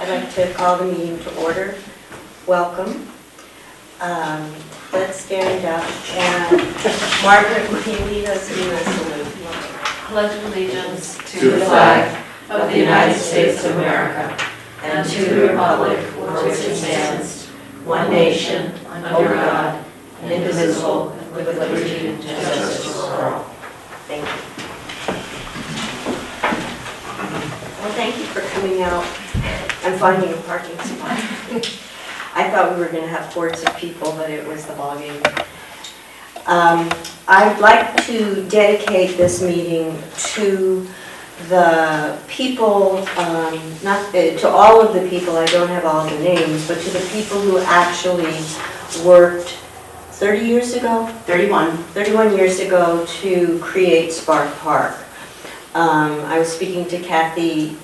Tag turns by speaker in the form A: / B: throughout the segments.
A: I'd like to call the meeting to order. Welcome. Let's stand up, and Margaret, will you lead us in the salute?
B: Pledge allegiance to the flag of the United States of America and to the republic for which it stands, one nation, under God, indivisible, with liberty and justice for all.
A: Thank you. Well, thank you for coming out and finding a parking spot. I thought we were going to have hordes of people, but it was the ball game. I'd like to dedicate this meeting to the people, not to all of the people, I don't have all the names, but to the people who actually worked 30 years ago? 31 years ago to create Spark Park. I was speaking to Kathy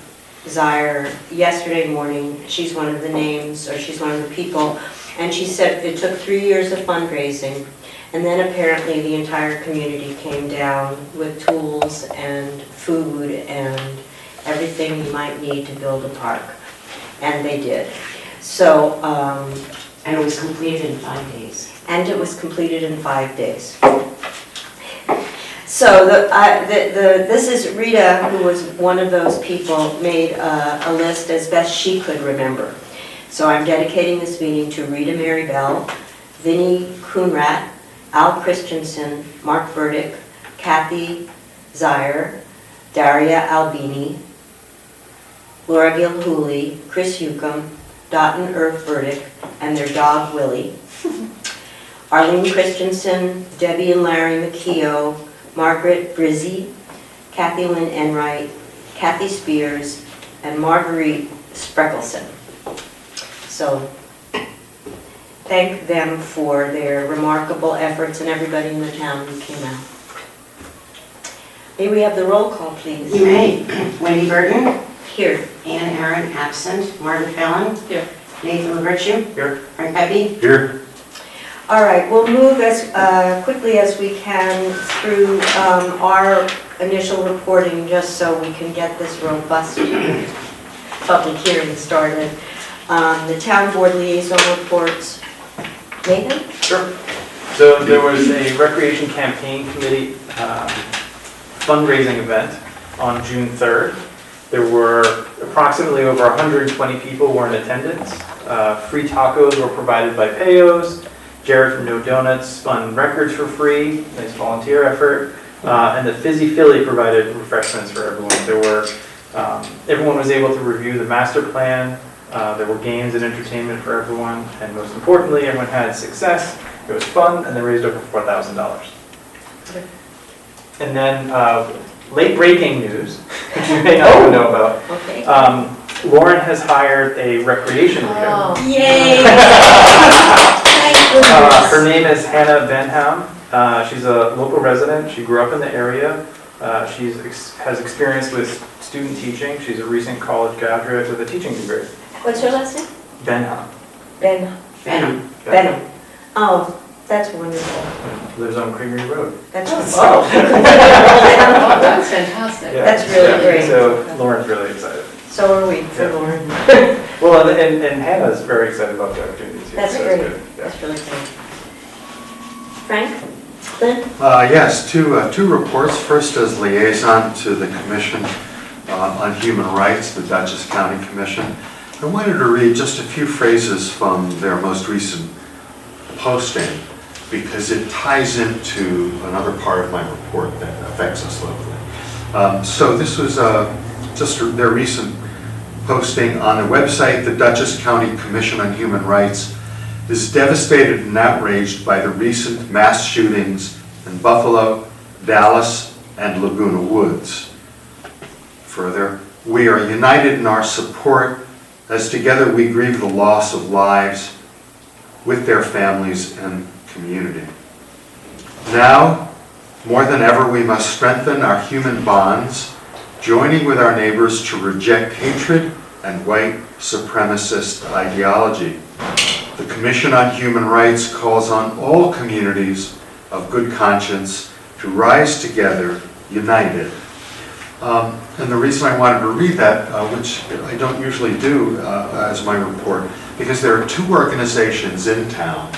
A: Zier yesterday morning. She's one of the names, or she's one of the people, and she said it took 3 years of fundraising, and then apparently the entire community came down with tools and food and everything you might need to build a park, and they did. So,
B: And it was completed in 5 days.
A: And it was completed in 5 days. So this is Rita, who was one of those people, made a list as best she could remember. So I'm dedicating this meeting to Rita Mary Bell, Vinnie Coonrat, Al Christensen, Mark Burdick, Kathy Zier, Daria Albini, Laura Gilhooly, Chris Yukam, Dot and Irv Burdick, and their dog Willie, Arlene Christensen, Debbie and Larry McKeough, Margaret Brizzy, Kathy Lynn Enright, Kathy Spears, and Marguerite Spreckelson. So thank them for their remarkable efforts and everybody in the town who came out. May we have the roll call, please?
C: You may. Wendy Burton.
A: Here.
C: Ann Aaron, absent. Margaret Fallon.
B: Here.
C: Nathan LaVirtue.
D: Here.
C: Frank Pepe.
D: Here.
A: All right, we'll move as quickly as we can through our initial reporting, just so we can get this robust public hearing started. The town board liaison reports. Nathan?
D: Sure. So there was a recreation campaign committee fundraising event on June 3rd. There were approximately over 120 people were in attendance. Free tacos were provided by Payos. Jared from No Donuts spun records for free, nice volunteer effort. And the Fizzy Philly provided refreshments for everyone. There were, everyone was able to review the master plan. There were games and entertainment for everyone. And most importantly, everyone had success. It was fun, and they raised over $4,000. And then late breaking news, which you may not know about.
A: Okay.
D: Lauren has hired a recreation leader.
B: Oh.
A: Yay!
D: Her name is Hannah Benham. She's a local resident. She grew up in the area. She has experience with student teaching. She's a recent college graduate with a teaching degree.
A: What's her last name?
D: Benham.
C: Benham.
A: Benham. Oh, that's wonderful.
D: Lives on Creamery Road.
A: That's
B: Oh, that's fantastic.
D: Yeah.
A: That's really
D: Yeah.
A: great.
D: So Lauren's really excited.
A: So are we for
D: Yeah.
A: Lauren.
D: Well, and Hannah's very excited about the opportunities here.
A: That's
D: so
A: great.
D: good. Yeah.
A: That's really great. Frank? Lynn?
E: Yes, two reports. First, as liaison to the Commission on Human Rights, the Dutchess County Commission. I wanted to read just a few phrases from their most recent posting because it ties into another part of my report that affects us locally. So this was just their recent posting on the website. The Dutchess County Commission on Human Rights is devastated and outraged by the recent mass shootings in Buffalo, Dallas, and Laguna Woods. Further, we are united in our support as together we grieve the loss of lives with their families and community. Now, more than ever, we must strengthen our human bonds, joining with our neighbors to reject hatred and white supremacist ideology. The Commission on Human Rights calls on all communities of good conscience to rise together, united, And the reason I wanted to read that, which I don't usually do as my report, because there are two organizations in town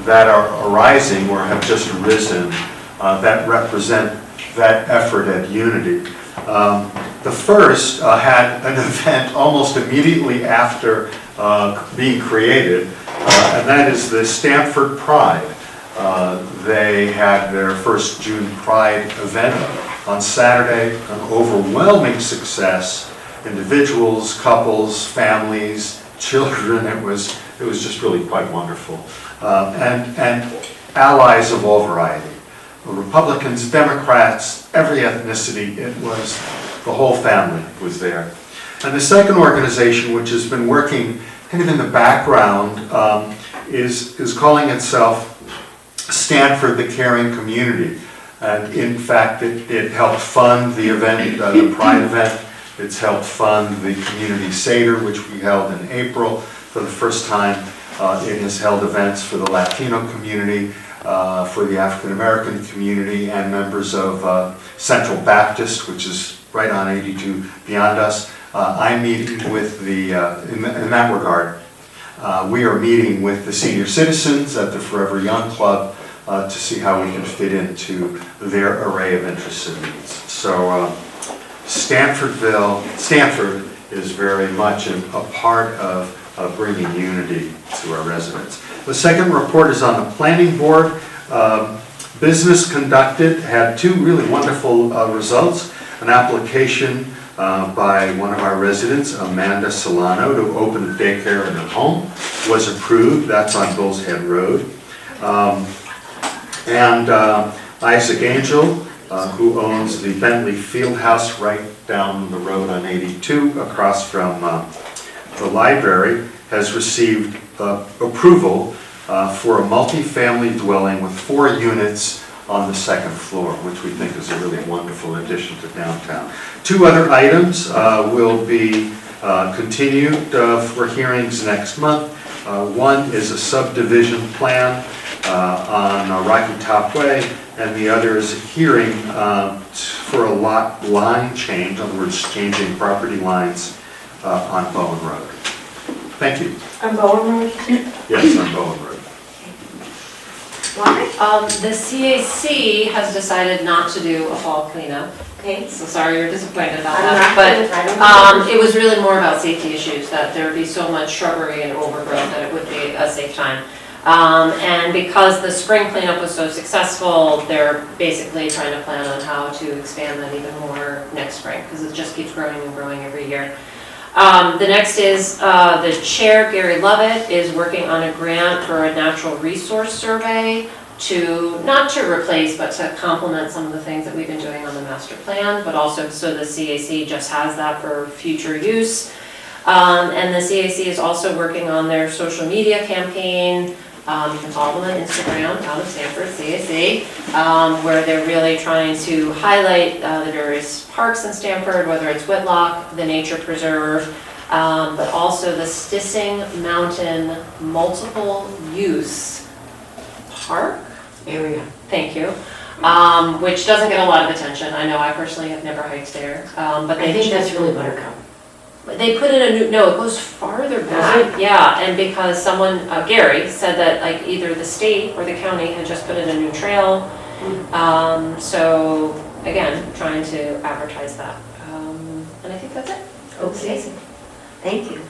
E: that are arising or have just arisen that represent that effort at unity. The first had an event almost immediately after being created, and that is the Stanford Pride. They had their first June Pride event on Saturday, an overwhelming success. Individuals, couples, families, children, it was just really quite wonderful. And allies of all variety. Republicans, Democrats, every ethnicity, it was, the whole family was there. And the second organization, which has been working kind of in the background, is calling itself Stanford, the Caring Community. And in fact, it helped fund the event, the Pride event. It's helped fund the Community Seder, which we held in April. For the first time, it has held events for the Latino community, for the African American community, and members of Central Baptist, which is right on 82 beyond us. I'm meeting with the, in that regard, we are meeting with the senior citizens at the Forever Young Club to see how we can fit into their array of interests and needs. So Stanford is very much a part of bringing unity to our residents. The second report is on the planning board. Business conducted had two really wonderful results. An application by one of our residents, Amanda Solano, to open a daycare in her home was approved. That's on Bull's Head Road. And Isaac Angel, who owns the Bentley Fieldhouse right down the road on 82 across from the library, has received approval for a multi-family dwelling with 4 units on the second floor, which we think is a really wonderful addition to downtown. 2 other items will be continued for hearings next month. One is a subdivision plan on Rocky Top Way, and the other is a hearing for a lot line change, in other words, changing property lines on Bowen Road. Thank you.
A: On Bowen Road?
E: Yes, on Bowen Road.
A: Why?
B: The CAC has decided not to do a fall cleanup.
A: Okay.
B: So sorry you're disappointed about
A: I'm
B: that,
A: not-
B: but it was really more about safety issues, that there would be so much shrubbery and overgrowth that it would be a safe time. And because the spring cleanup was so successful, they're basically trying to plan on how to expand that even more next spring, because it just keeps growing and growing every year. The next is the chair, Gary Lovett, is working on a grant for a natural resource survey to, not to replace, but to complement some of the things that we've been doing on the master plan, but also so the CAC just has that for future use. And the CAC is also working on their social media campaign. You can follow them on Instagram, out of Stanford, CAC, where they're really trying to highlight the various parks in Stanford, whether it's Whitlock, the Nature Preserve, but also the Stissing Mountain Multiple Use Park area. Thank you. Which doesn't get a lot of attention. I know I personally have never hiked there, but
C: I think that's really Buttercup.
B: they put in a new, no, it goes farther back. Yeah, and because someone, Gary, said that like either the state or the county had just put in a new trail. So again, trying to advertise that. And I think that's it.
A: Okay. Thank you.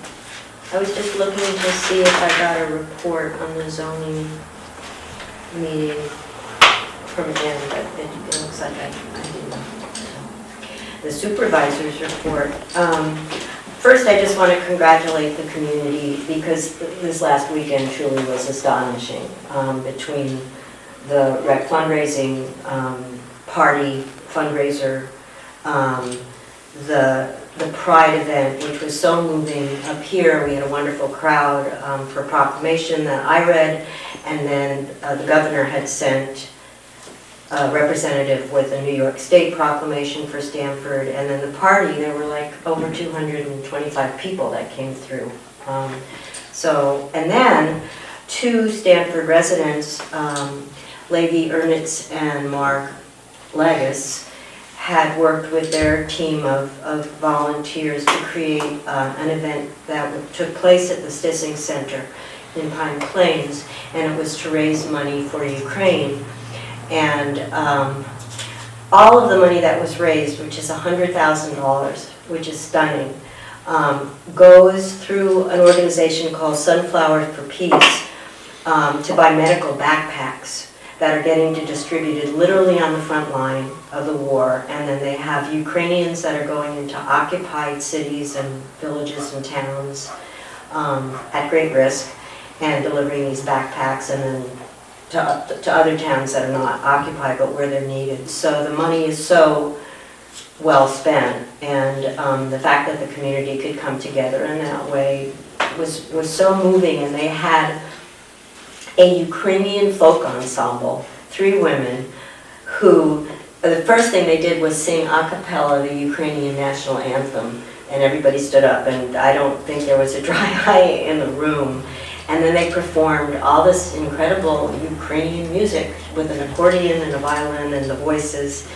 A: I was just looking to see if I got a report on the zoning meeting from them, but it looks like I didn't. The supervisor's report. First, I just want to congratulate the community because this last weekend truly was astonishing. Between the rec fundraising party fundraiser, the Pride event, which was so moving up here. We had a wonderful crowd for a proclamation that I read, and then the governor had sent a representative with a New York State proclamation for Stanford, and then the party, there were like over 225 people that came through. And then 2 Stanford residents, Levi Ernitz and Mark Legis, had worked with their team of volunteers to create an event that took place at the Stissing Center in Pine Plains, and it was to raise money for Ukraine. And all of the money that was raised, which is $100,000, which is stunning, goes through an organization called Sunflowers for Peace to buy medical backpacks that are getting distributed literally on the front line of the war. And then they have Ukrainians that are going into occupied cities and villages and towns at great risk and delivering these backpacks, and then to other towns that are not occupied but where they're needed. So the money is so well spent, and the fact that the community could come together in that way was so moving. And they had a Ukrainian folk ensemble, 3 women, who the first thing they did was sing a cappella the Ukrainian national anthem, and everybody stood up, and I don't think there was a dry eye in the room. And then they performed all this incredible Ukrainian music with an accordion and a violin and the voices.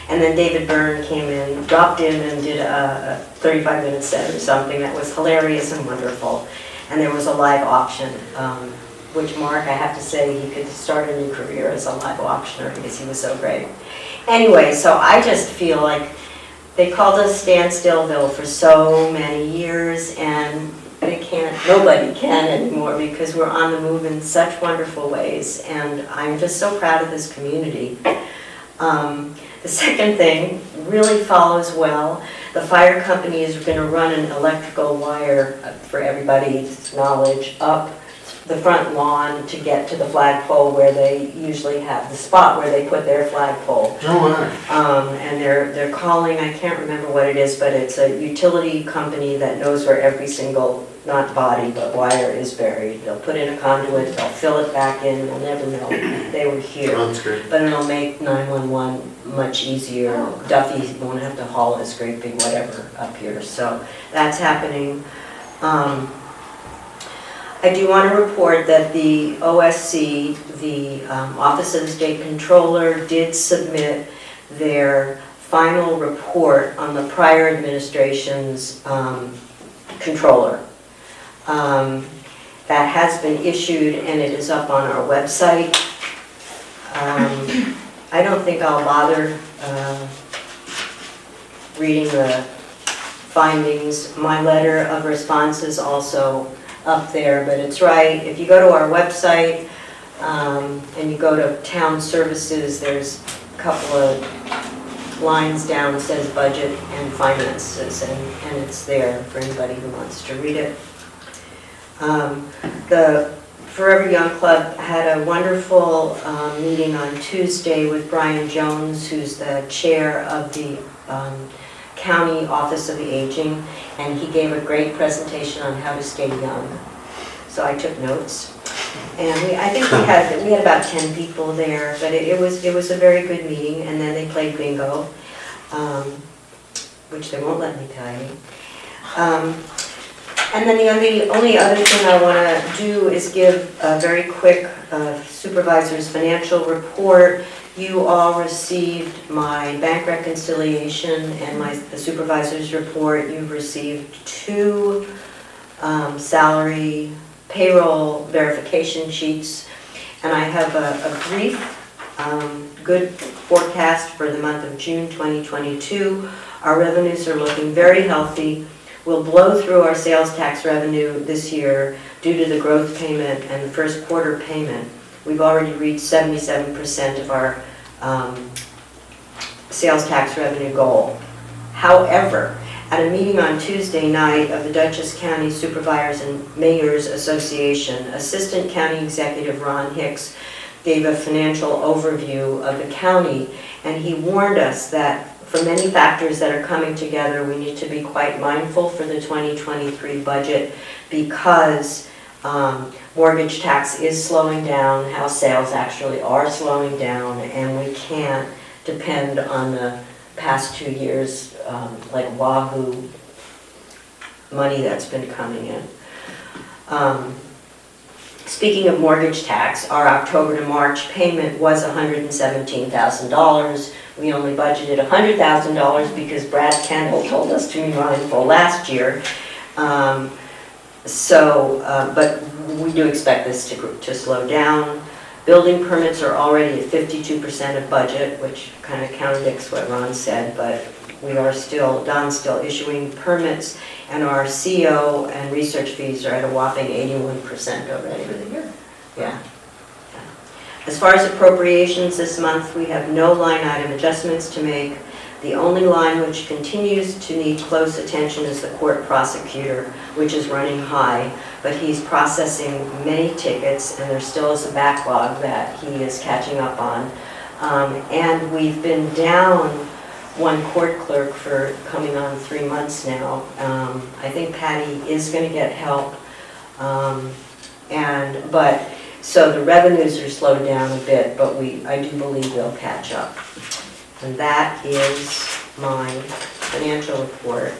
A: And then David Byrne came in, dropped in and did a 35-minute set or something that was hilarious and wonderful. And there was a live auction, which Mark, I have to say, he could start a new career as a live auctioneer because he was so great. Anyway, so I just feel like they called us Standstillville for so many years, and nobody can anymore, because we're on the move in such wonderful ways, and I'm just so proud of this community. The second thing really follows well. The fire company is going to run an electrical wire, for everybody's knowledge, up the front lawn to get to the flagpole where they usually have the spot where they put their flagpole. And they're calling, I can't remember what it is, but it's a utility company that knows where every single, not body, but wire is buried. They'll put in a conduit, they'll fill it back in, we'll never know they were here.
E: That's great.
A: But it'll make 911 much easier. Duffy won't have to haul his great big whatever up here. So that's happening. I do want to report that the OSC, the Office of the State Controller, did submit their final report on the prior administration's controller. That has been issued and it is up on our website. I don't think I'll bother reading the findings. My letter of response is also up there, but it's right. If you go to our website and you go to Town Services, there's a couple of lines down that says Budget and Finances, and it's there for anybody who wants to read it. The Forever Young Club had a wonderful meeting on Tuesday with Brian Jones, who's the chair of the County Office of the Aging, and he gave a great presentation on how to stay young. So I took notes, and I think we had about 10 people there, but it was a very good meeting. And then they played bingo, which they won't let me tell you. And then the only other thing I want to do is give a very quick supervisor's financial report. You all received my bank reconciliation and the supervisor's report. You've received 2 salary payroll verification sheets, and I have a brief, good forecast for the month of June 2022. Our revenues are looking very healthy. We'll blow through our sales tax revenue this year due to the growth payment and the first quarter payment. We've already reached 77% of our sales tax revenue goal. However, at a meeting on Tuesday night of the Dutchess County Supervisors and Mayors Association, Assistant County Executive Ron Hicks gave a financial overview of the county, and he warned us that for many factors that are coming together, we need to be quite mindful for the 2023 budget, because mortgage tax is slowing down, house sales actually are slowing down, and we can't depend on the past 2 years like wahoo money that's been coming in. Speaking of mortgage tax, our October to March payment was $117,000. We only budgeted $100,000 because Brad Kendall told us to be mindful last year. But we do expect this to slow down. Building permits are already at 52% of budget, which kind of contradicts what Ron said, but Don's still issuing permits, and our CO and research fees are at a whopping 81% already.
B: For the year.
A: Yeah. As far as appropriations this month, we have no line item adjustments to make. The only line which continues to need close attention is the court prosecutor, which is running high, but he's processing many tickets, and there still is a backlog that he is catching up on. And we've been down one court clerk for coming on 3 months now. I think Patty is going to get help, so the revenues are slowed down a bit, but I do believe we'll catch up. And that is my financial report.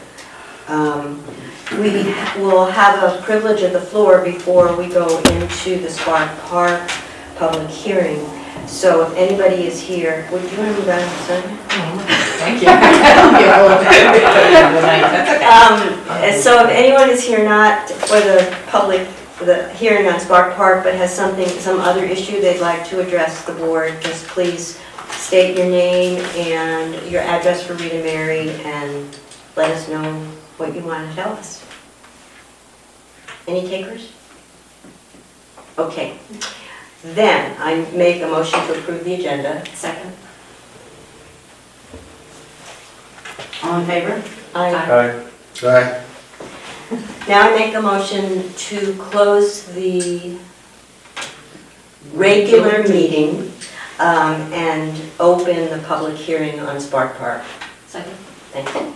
A: We will have a privilege of the floor before we go into the Spark Park public hearing. So if anybody is here, would you want to move out of the sun?
B: Thank you.
A: So if anyone is here not for the hearing on Spark Park, but has some other issue they'd like to address the board, just please state your name and your address for Rita Mary and let us know what you want to tell us. Any takers? Okay. Then I make a motion to approve the agenda.
B: Second.
C: All in favor?
A: I
E: Aye.
A: Now I make a motion to close the regular meeting and open the public hearing on Spark Park.
B: Second.
A: Thank you.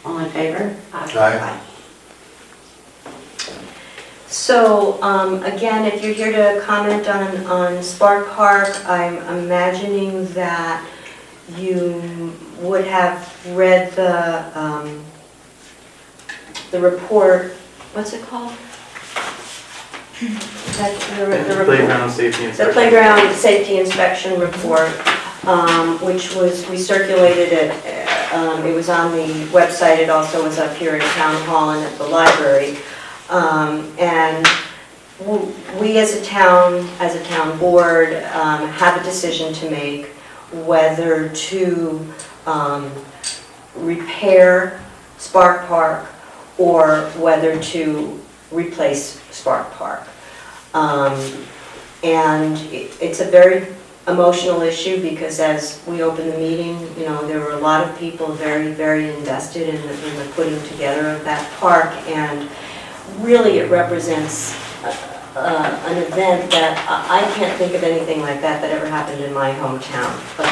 C: All in favor?
E: Aye.
A: So again, if you're here to comment on Spark Park, I'm imagining that you would have read the report, what's it called? The
D: Playground safety inspection.
A: The playground safety inspection report, which we circulated it. It was on the website. It also was up here at Town Hall and at the library. And we as a town board, have a decision to make whether to repair Spark Park or whether to replace Spark Park. And it's a very emotional issue because as we opened the meeting, there were a lot of people very, very invested in the putting together of that park, and really it represents an event that I can't think of anything like that ever happened in my hometown. But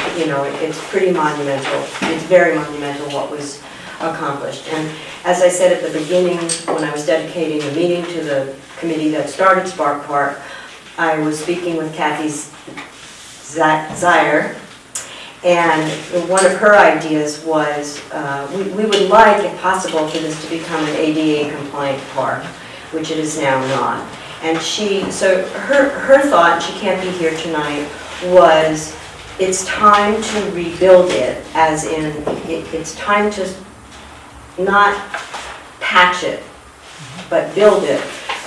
A: it's pretty monumental. It's very monumental what was accomplished. And as I said at the beginning, when I was dedicating the meeting to the committee that started Spark Park, I was speaking with Kathy Zier, and one of her ideas was we would like, if possible, for this to become an ADA compliant park, which it is now not. And so her thought, she can't be here tonight, was it's time to rebuild it, as in it's time to not patch it, but build it.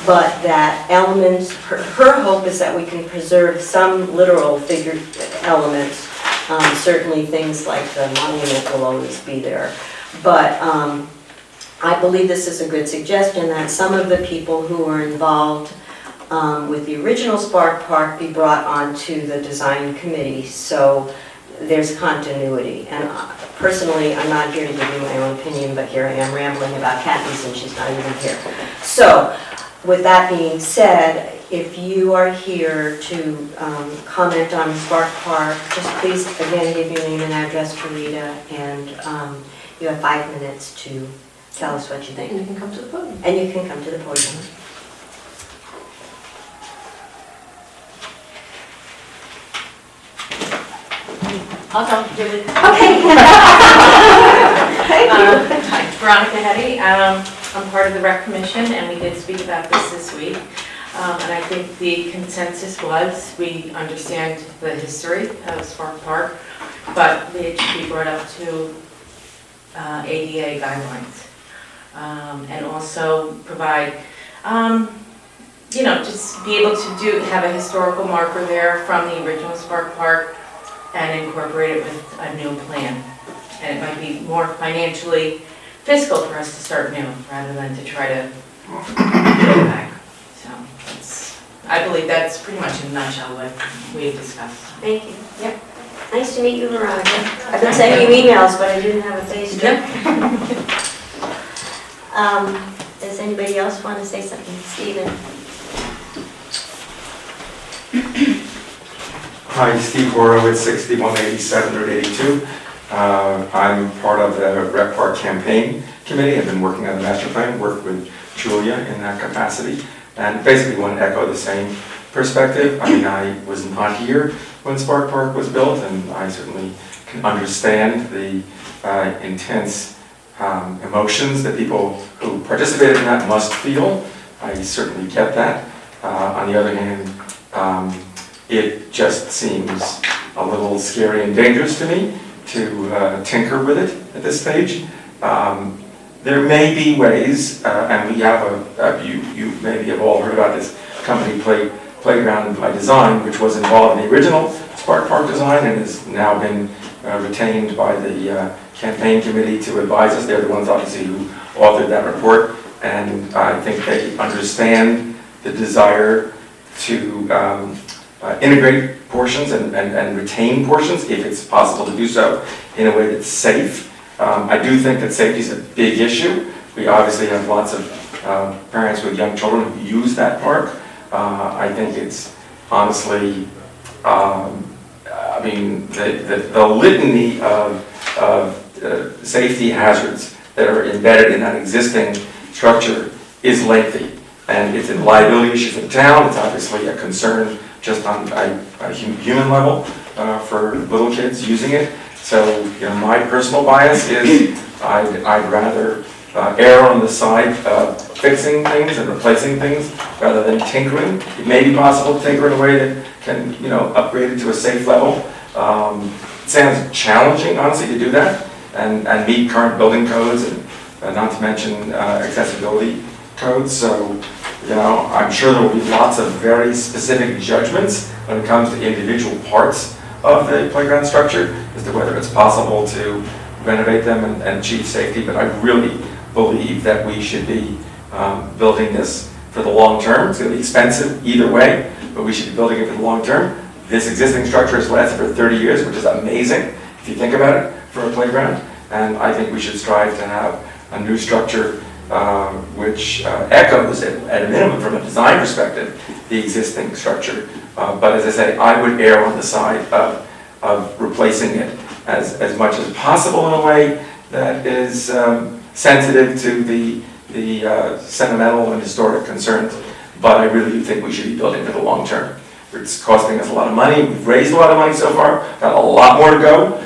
A: But that elements, her hope is that we can preserve some literal figure elements. Certainly things like the monument will always be there. But I believe this is a good suggestion that some of the people who were involved with the original Spark Park be brought onto the design committee, so there's continuity. And personally, I'm not here to give you my own opinion, but here I am rambling about Kathy's and she's not even here. So with that being said, if you are here to comment on Spark Park, just please again give your name and address to Rita, and you have 5 minutes to tell us what you think.
B: And you can come to the podium.
A: And you can come to the podium.
B: I'll talk to you.
A: Okay. Thank you.
F: Hi, Veronica Hetty. I'm part of the rec commission, and we did speak about this week. And I think the consensus was we understand the history of Spark Park, but it should be brought up to ADA guidelines. And also provide, just be able to have a historical marker there from the original Spark Park and incorporate it with a new plan. And it might be more financially fiscal for us to start new rather than to try to go back. So I believe that's pretty much in a nutshell what we've discussed.
A: Thank you. Yep. Nice to meet you, Veronica. I've been sending you emails, but I didn't have a face to. Does anybody else want to say something? Stephen?
G: Hi, Steve Horowitz, 6187 Route 82. I'm part of the Rec Park Campaign Committee. I've been working on the master plan, worked with Julia in that capacity, and basically want to echo the same perspective. I mean, I was not here when Spark Park was built, and I certainly can understand the intense emotions that people who participated in that must feel. I certainly get that. On the other hand, it just seems a little scary and dangerous to me to tinker with it at this stage. There may be ways, and we have you maybe have all heard about this company Playground by Design, which was involved in the original Spark Park design and has now been retained by the campaign committee to advise us. They're the ones obviously who authored that report, and I think they understand the desire to integrate portions and retain portions if it's possible to do so in a way that's safe. I do think that safety is a big issue. We obviously have lots of parents with young children who use that park. I think it's honestly, I mean, the litany of safety hazards that are embedded in that existing structure is lengthy. And it's a liability issue for the town. It's obviously a concern just on a human level for little kids using it. So, my personal bias is I'd rather err on the side of fixing things and replacing things rather than tinkering. It may be possible to tinker in a way that can, upgrade it to a safe level. It sounds challenging, honestly, to do that and meet current building codes and not to mention accessibility codes. So, I'm sure there will be lots of very specific judgments when it comes to individual parts of the playground structure as to whether it's possible to renovate them and achieve safety. But I really believe that we should be building this for the long term. It's going to be expensive either way, but we should be building it for the long term. This existing structure has lasted for 30 years, which is amazing if you think about it for a playground. And I think we should strive to have a new structure which echoes, at a minimum from a design perspective, the existing structure. But as I say, I would err on the side of replacing it as much as possible in a way that is sensitive to the sentimental and historic concerns. But I really do think we should be building for the long term. It's costing us a lot of money. We've raised a lot of money so far, got a lot more to go.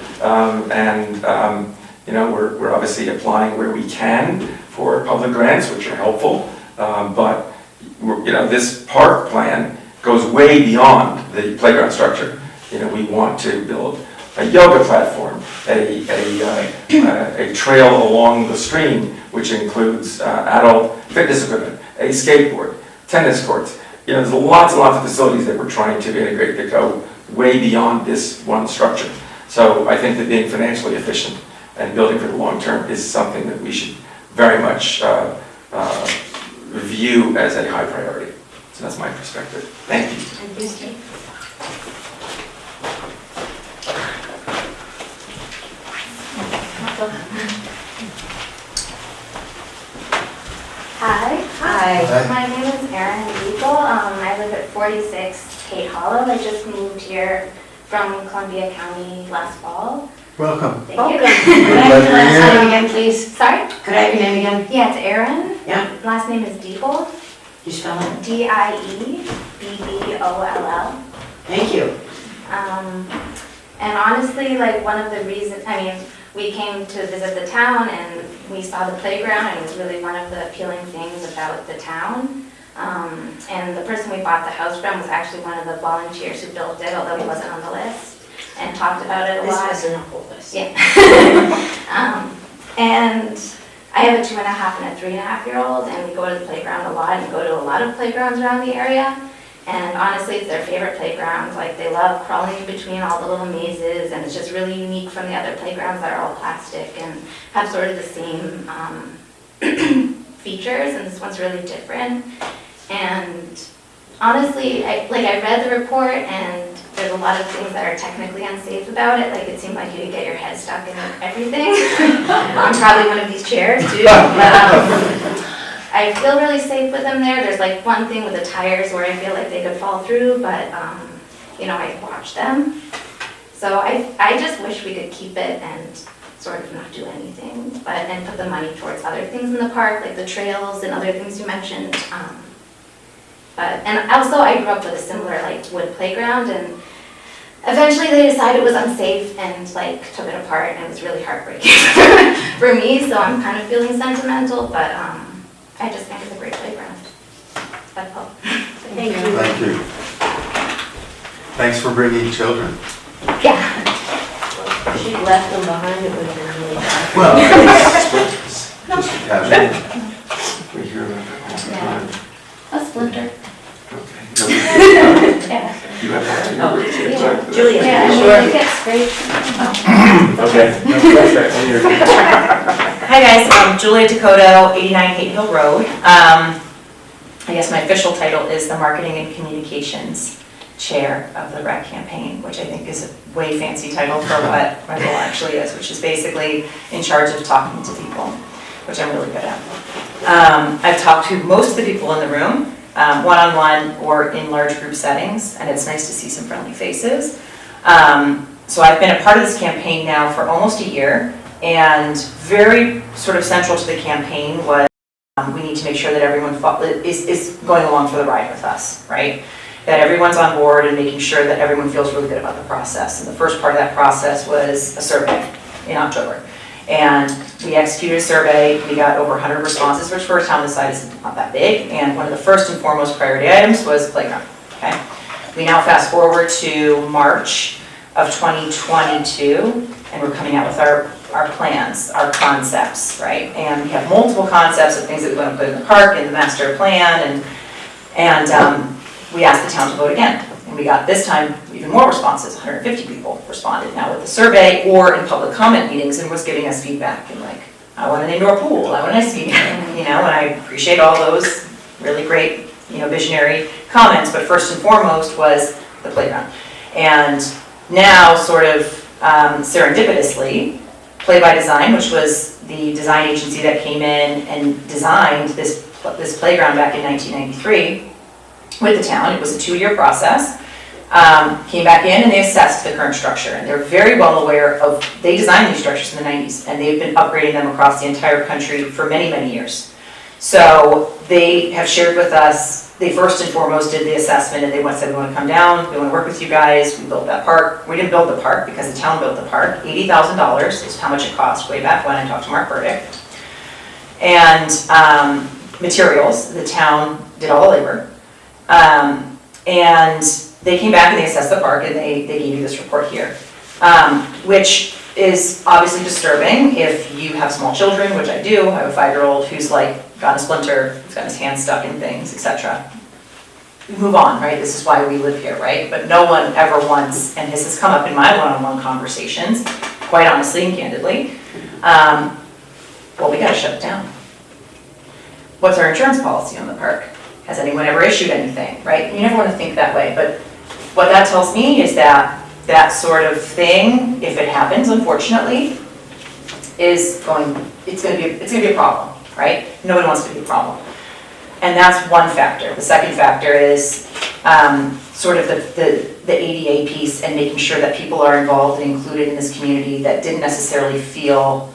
G: We're obviously applying where we can for public grants, which are helpful. But this park plan goes way beyond the playground structure. We want to build a yoga platform, a trail along the stream, which includes adult fitness equipment, a skateboard, tennis courts. There's lots and lots of facilities that we're trying to integrate that go way beyond this one structure. So I think that being financially efficient and building for the long term is something that we should very much view as a high priority. So that's my perspective. Thank you.
A: Thank you, Steve.
H: Hi.
A: Hi.
H: My name is Erin Beagle. I live at 46 Kate Hollow. I just moved here from Columbia County last fall.
E: Welcome.
H: Thank
A: Welcome.
H: you.
C: Could I have your last name again, please?
H: Sorry?
C: Could I have your name again?
H: Yeah, it's Erin.
C: Yeah.
H: Last name is Beagle.
C: You spell it?
H: DIEBBOLL.
C: Thank you.
H: And honestly, one of the reasons, we came to visit the town and we saw the playground, and it was really one of the appealing things about the town. And the person we bought the house from was actually one of the volunteers who built it, although he wasn't on the list. and talked about it a
A: This
H: lot.
A: wasn't a whole list.
H: Yeah. And I have a 2.5 and a 3.5-year-old, and we go to the playground a lot and go to a lot of playgrounds around the area. And honestly, it's their favorite playground. Like, they love crawling in between all the little mazes, and it's just really unique from the other playgrounds that are all plastic and have sort of the same features, and this one's really different. And honestly, I read the report, and there's a lot of things that are technically unsafe about it. Like, it seemed like you could get your head stuck in everything. I'm probably one of these chairs too. But, I feel really safe with them there. There's like one thing with the tires where I feel like they could fall through, but you know, I watch them. So I just wish we could keep it and sort of not do anything, and put the money towards other things in the park, like the trails and other things you mentioned. And also I grew up with a similar like wood playground, and eventually they decided it was unsafe and like took it apart, and it was really heartbreaking for me. So I'm kind of feeling sentimental, but I just think it's a great playground. That's all.
A: Thank you.
E: Thank you. Thanks for bringing children.
H: Yeah.
A: If she'd left them behind, it would have been really bad.
E: Well, just a casual.
G: We hear that all the
H: Yeah.
G: time.
H: A splinter.
G: Okay.
H: Yeah.
G: You have that too.
A: Julia,
H: Yeah,
A: sure.
H: it gets great.
D: Okay. No pressure.
B: Hi guys, Julia Dakota, 89 Hayden Hill Road. I guess my official title is the Marketing and Communications Chair of the REC campaign, which I think is a way fancy title for what my role actually is, which is basically in charge of talking to people, which I'm really good at. I've talked to most of the people in the room, one-on-one or in large group settings, and it's nice to see some friendly faces. So I've been a part of this campaign now for almost a year, and very sort of central to the campaign was we need to make sure that everyone is going along for the ride with us, right? That everyone's on board and making sure that everyone feels really good about the process. And the first part of that process was a survey in October. And we executed a survey, we got over 100 responses, which for a town this size is not that big. And one of the first and foremost priority items was playground, okay? We now fast forward to March of 2022, and we're coming out with our plans, our concepts, right? And we have multiple concepts of things that we want to put in the park, in the master plan, and we asked the town to vote again. And we got this time even more responses, 150 people responded now with the survey or in public comment meetings, and was giving us feedback and like, I want an indoor pool, I want an ice skating rink, you know, and I appreciate all those really great, you know, visionary comments, but first and foremost was the playground. And now sort of serendipitously, Play by Design, which was the design agency that came in and designed this playground back in 1993 with the town. It was a 2-year process. Came back in and they assessed the current structure, and they're very well aware of, they designed these structures in the 90s, and they've been upgrading them across the entire country for many, many years. So they have shared with us, they first and foremost did the assessment, and they said, we want to come down, we want to work with you guys, we built that park. We didn't build the park because the town built the park. $80,000 is how much it cost way back when I talked to Mark Burdick. And materials, the town did all the labor. And they came back and they assessed the park, and they gave you this report here, which is obviously disturbing if you have small children, which I do. I have a 5-year-old who's like got a splinter, who's got his hand stuck in things, etc. We move on, right? This is why we live here, right? But no one ever once, and this has come up in my one-on-one conversations, quite honestly and candidly, well, we gotta shut it down. What's our insurance policy on the park? Has anyone ever issued anything, right? You never want to think that way, but what that tells me is that that sort of thing, if it happens, unfortunately, it's going to be a problem, right? Nobody wants to be a problem. And that's one factor. The second factor is sort of the ADA piece, and making sure that people are involved and included in this community that didn't necessarily don't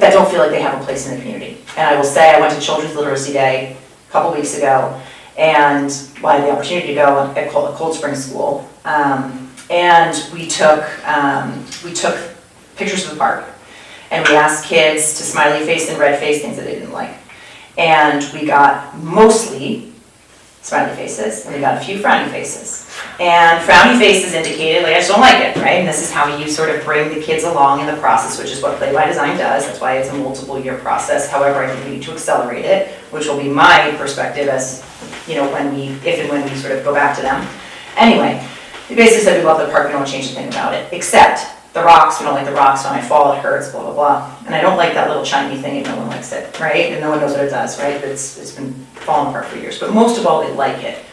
B: feel like they have a place in the community. And I will say, I went to Children's Literacy Day a couple weeks ago, and I had the opportunity to go at Cold Spring School, and we took pictures of the park, and we asked kids to smiley face and red face things that they didn't like, and we got mostly smiley faces, and we got a few frowny faces. And frowny faces indicated, like, I just don't like it, right? And this is how you sort of bring the kids along in the process, which is what Play by Design does. That's why it's a multiple year process. However, I think we need to accelerate it, which will be my perspective as, you know, if and when we sort of go back to them. Anyway, they basically said we love the park, we don't change a thing about it, except the rocks, we don't like the rocks, when I fall it hurts, blah, blah, blah. And I don't like that little shiny thing, and no one likes it, right? And no one knows what it does, right? It's been falling apart for years, but most of all, they like it.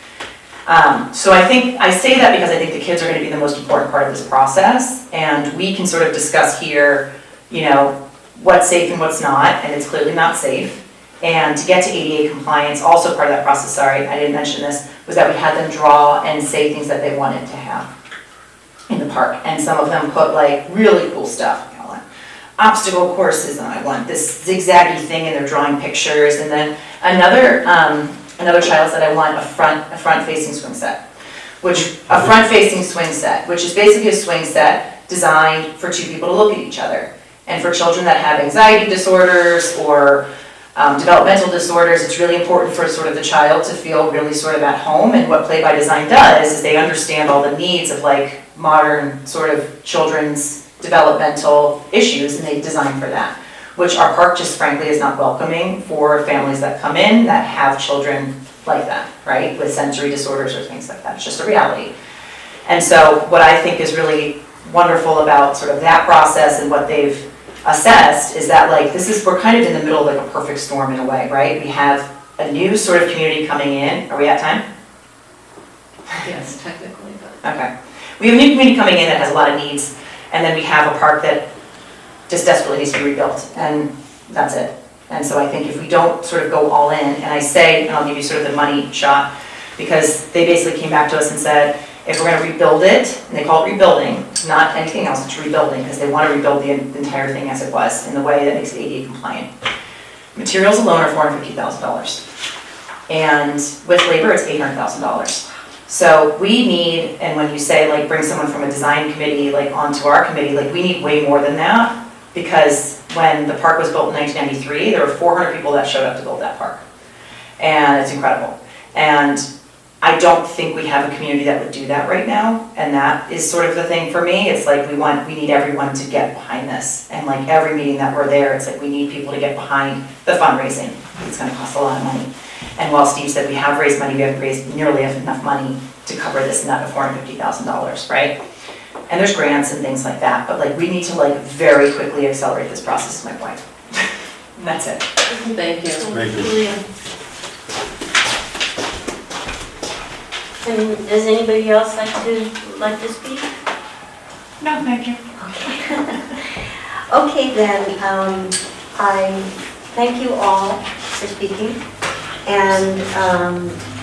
B: So I say that because I think the kids are gonna be the most important part of this process, and we can sort of discuss here, you know, what's safe and what's not, and it's clearly not safe. And to get to ADA compliance, also part of that process, sorry, I didn't mention this, was that we had them draw and say things that they wanted to have in the park. And some of them put like really cool stuff. I want obstacle courses, and I want this zigzaggy thing, and they're drawing pictures. And then another child said, I want a front-facing swing set, which is basically a swing set designed for two people to look at each other. And for children that have anxiety disorders or developmental disorders, it's really important for sort of the child to feel really sort of at home. And what Play by Design does is they understand all the needs of like modern sort of children's developmental issues, and they design for that, which our park just frankly is not welcoming for families that come in that have children like that, right, with sensory disorders or things like that. It's just a reality. And so what I think is really wonderful about sort of that process and what they've assessed is that like we're kind of in the middle of like a perfect storm in a way, right? We have a new sort of community coming in. Are we at time?
F: Yes, technically, but.
B: Okay. We have a new community coming in that has a lot of needs, and then we have a park that just desperately needs to be rebuilt, and that's it. And so I think if we don't sort of go all in, and I say, and I'll give you sort of the money shot, because they basically came back to us and said, if we're gonna rebuild it, and they call it rebuilding, not anything else, it's rebuilding, because they want to rebuild the entire thing as it was in the way that makes it ADA compliant. Materials alone are $450,000. And with labor, it's $800,000. So we need, and when you say like bring someone from a design committee like onto our committee, like we need way more than that, because when the park was built in 1993, there were 400 people that showed up to build that park. And it's incredible. And I don't think we have a community that would do that right now, and that is sort of the thing for me. It's like we need everyone to get behind this, and like every meeting that we're there, it's like we need people to get behind the fundraising. It's going to cost a lot of money. And while Steve said we have raised money, we haven't raised nearly enough money to cover this nut of $450,000, right? And there's grants and things like that, but like we need to like very quickly accelerate this process, is my point. And that's it.
F: Thank you.
E: Thank you.
A: And does anybody else like to speak?
B: No, thank you.
A: Okay, then, I thank you all for speaking, and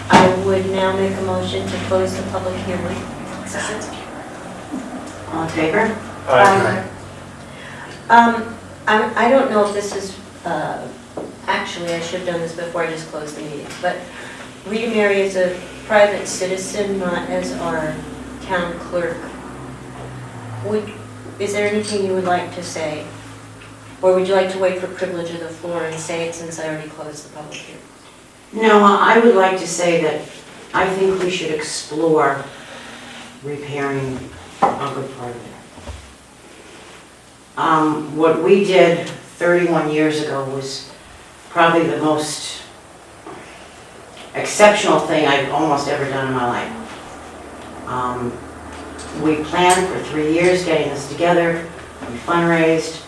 A: I would now make a motion to close the public hearing.
C: All in favor?
A: I don't know if this is, actually, I should have done this before I just closed the meeting, but Rita Mary is a private citizen, not as our town clerk. Is there anything you would like to say? Or would you like to wait for privilege of the floor and say it since I already closed the public hearing?
C: No, I would like to say that I think we should explore repairing a good part of it. What we did 31 years ago was probably the most exceptional thing I've almost ever done in my life. We planned for 3 years getting this together, we fundraised,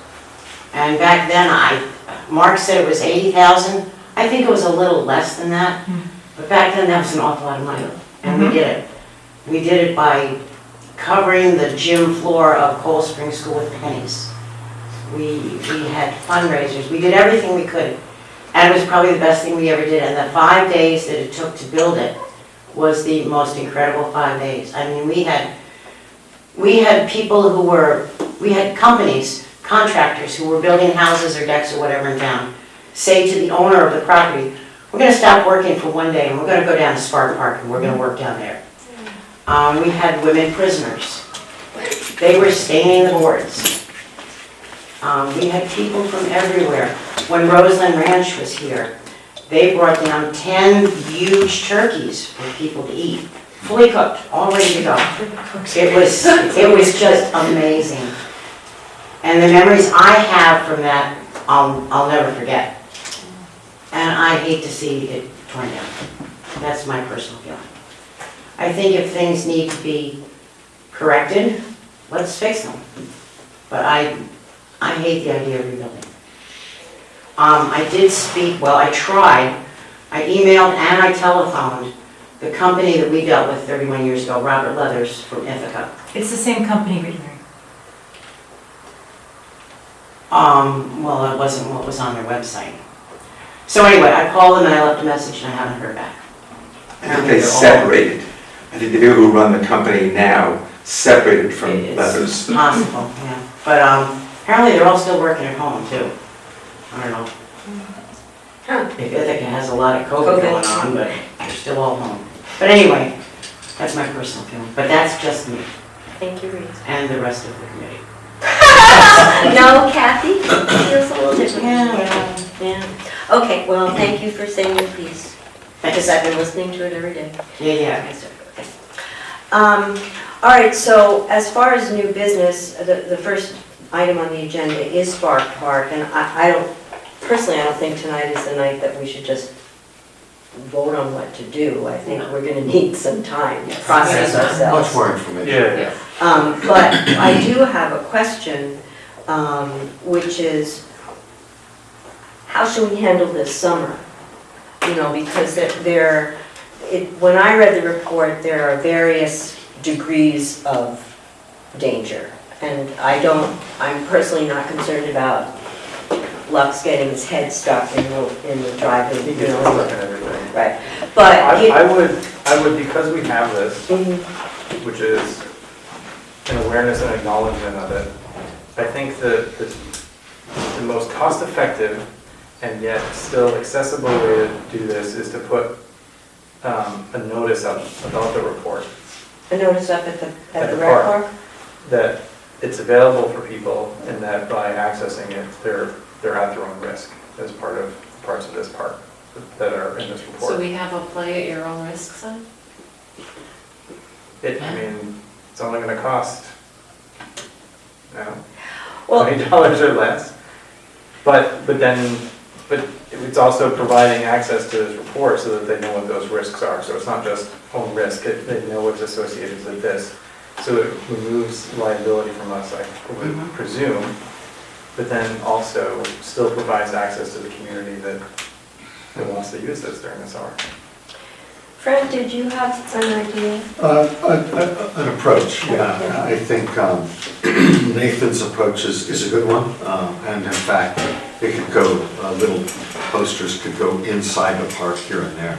C: and back then Mark said it was 80,000. I think it was a little less than that, but back then that was an awful lot of money, and we did it. We did it by covering the gym floor of Cold Spring School with pennies. We had fundraisers, we did everything we could. And it was probably the best thing we ever did. And the 5 days that it took to build it was the most incredible 5 days. I mean, we had people who we had companies, contractors who were building houses or decks or whatever in town, say to the owner of the property, we're going to stop working for 1 day and we're going to go down to Spark Park and we're going to work down there. We had women prisoners. They were staining the boards. We had people from everywhere. When Roseland Ranch was here, they brought down 10 huge turkeys for people to eat, fully cooked, all ready to go. It was just amazing. And the memories I have from that, I'll never forget. And I hate to see it torn down. That's my personal feeling. I think if things need to be corrected, let's fix them. But I hate the idea of rebuilding. I did speak, well, I tried. I emailed and I telephoned the company that we dealt with 31 years ago, Robert Leathers from Ithaca.
B: It's the same company, Rita Mary.
C: Well, it wasn't what was on their website. So anyway, I called them and I left a message and I haven't heard back.
G: I think they separated. I think the people who run the company now separated from Leathers.
C: It's possible, yeah. But apparently they're all still working at home too. I don't know. If Ithaca has a lot of COVID going on, but they're still all home. But anyway, that's my personal feeling. But that's just me
A: Thank you, Rita.
C: and the rest of the committee.
A: No, Kathy feels a little different.
C: Yeah.
A: Yeah. Okay, well, thank you for saying your piece, because I've been listening to it every day.
C: Yeah.
A: Okay, so, okay. All right, so as far as new business, the first item on the agenda is Spark Park, and I don't, personally, I don't think tonight is the night that we should just vote on what to do. I think we're gonna need some time to process ourselves.
E: Much more information.
D: Yeah.
A: But I do have a question, which is, how should we handle this summer? You know, because when I read the report, there are various degrees of danger. And I'm personally not concerned about Lux getting his head stuck in the driveway.
D: He gets stuck in everything.
A: Right, but.
D: I would, because we have this,
A: Mhm.
D: which is an awareness and acknowledgement of it, I think that the most cost-effective and yet still accessible way to do this is to put a notice up about the report.
A: A notice up at the
D: the
A: rec
D: park.
A: park?
D: That it's available for people and that by accessing it, they're at their own risk as parts of this park that are in this report.
B: So we have a play at your own risk sign?
D: It's only gonna cost,
A: Well,
D: $20 or less. But it's also providing access to this report so that they know what those risks are. So it's not just home risk, they know what's associated with this. So it removes liability from us, I would presume, but then also still provides access to the community that wants to use this during this hour.
A: Fred, did you have an idea?
E: An approach, yeah. I think Nathan's approach is a good one. And in fact, it could go, little posters could go inside the park here and there.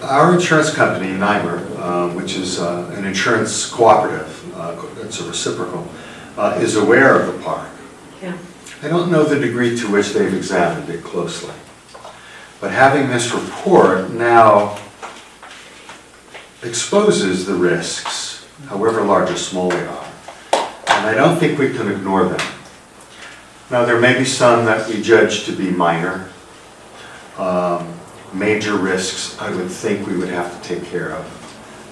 E: Our insurance company, NYMER, which is an insurance cooperative, it's a reciprocal, is aware of the park.
A: Yeah.
E: I don't know the degree to which they've examined it closely. But having this report now exposes the risks, however large or small they are. And I don't think we can ignore them. Now, there may be some that we judge to be minor. Major risks, I would think we would have to take care of.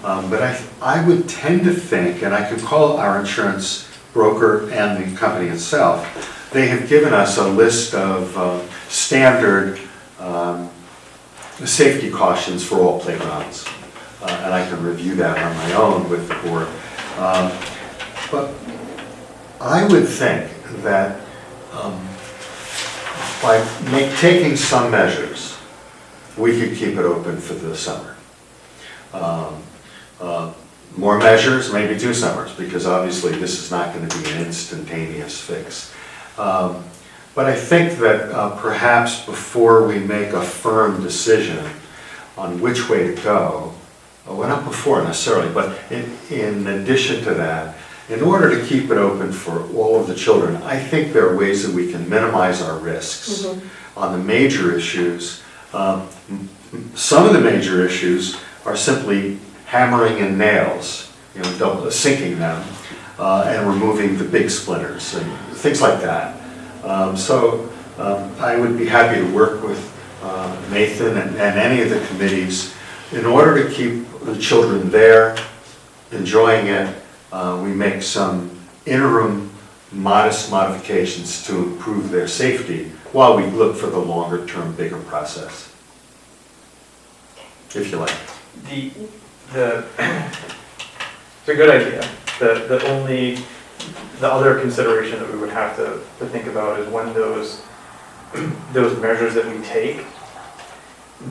E: But I would tend to think, and I could call our insurance broker and the company itself, they have given us a list of standard safety cautions for all playgrounds. And I can review that on my own with the board. But I would think that by taking some measures, we could keep it open for the summer. More measures, maybe 2 summers, because obviously this is not going to be an instantaneous fix. But I think that perhaps before we make a firm decision on which way to go, well, not before necessarily, but in addition to that, in order to keep it open for all of the children, I think there are ways that we can minimize our risks on the major issues. Some of the major issues are simply hammering in nails, sinking them, and removing the big splinters and things like that. So I would be happy to work with Nathan and any of the committees in order to keep the children there, enjoying it. We make some interim modest modifications to improve their safety while we look for the longer term, bigger process. If you like.
D: It's a good idea. The other consideration that we would have to think about is when those measures that we take,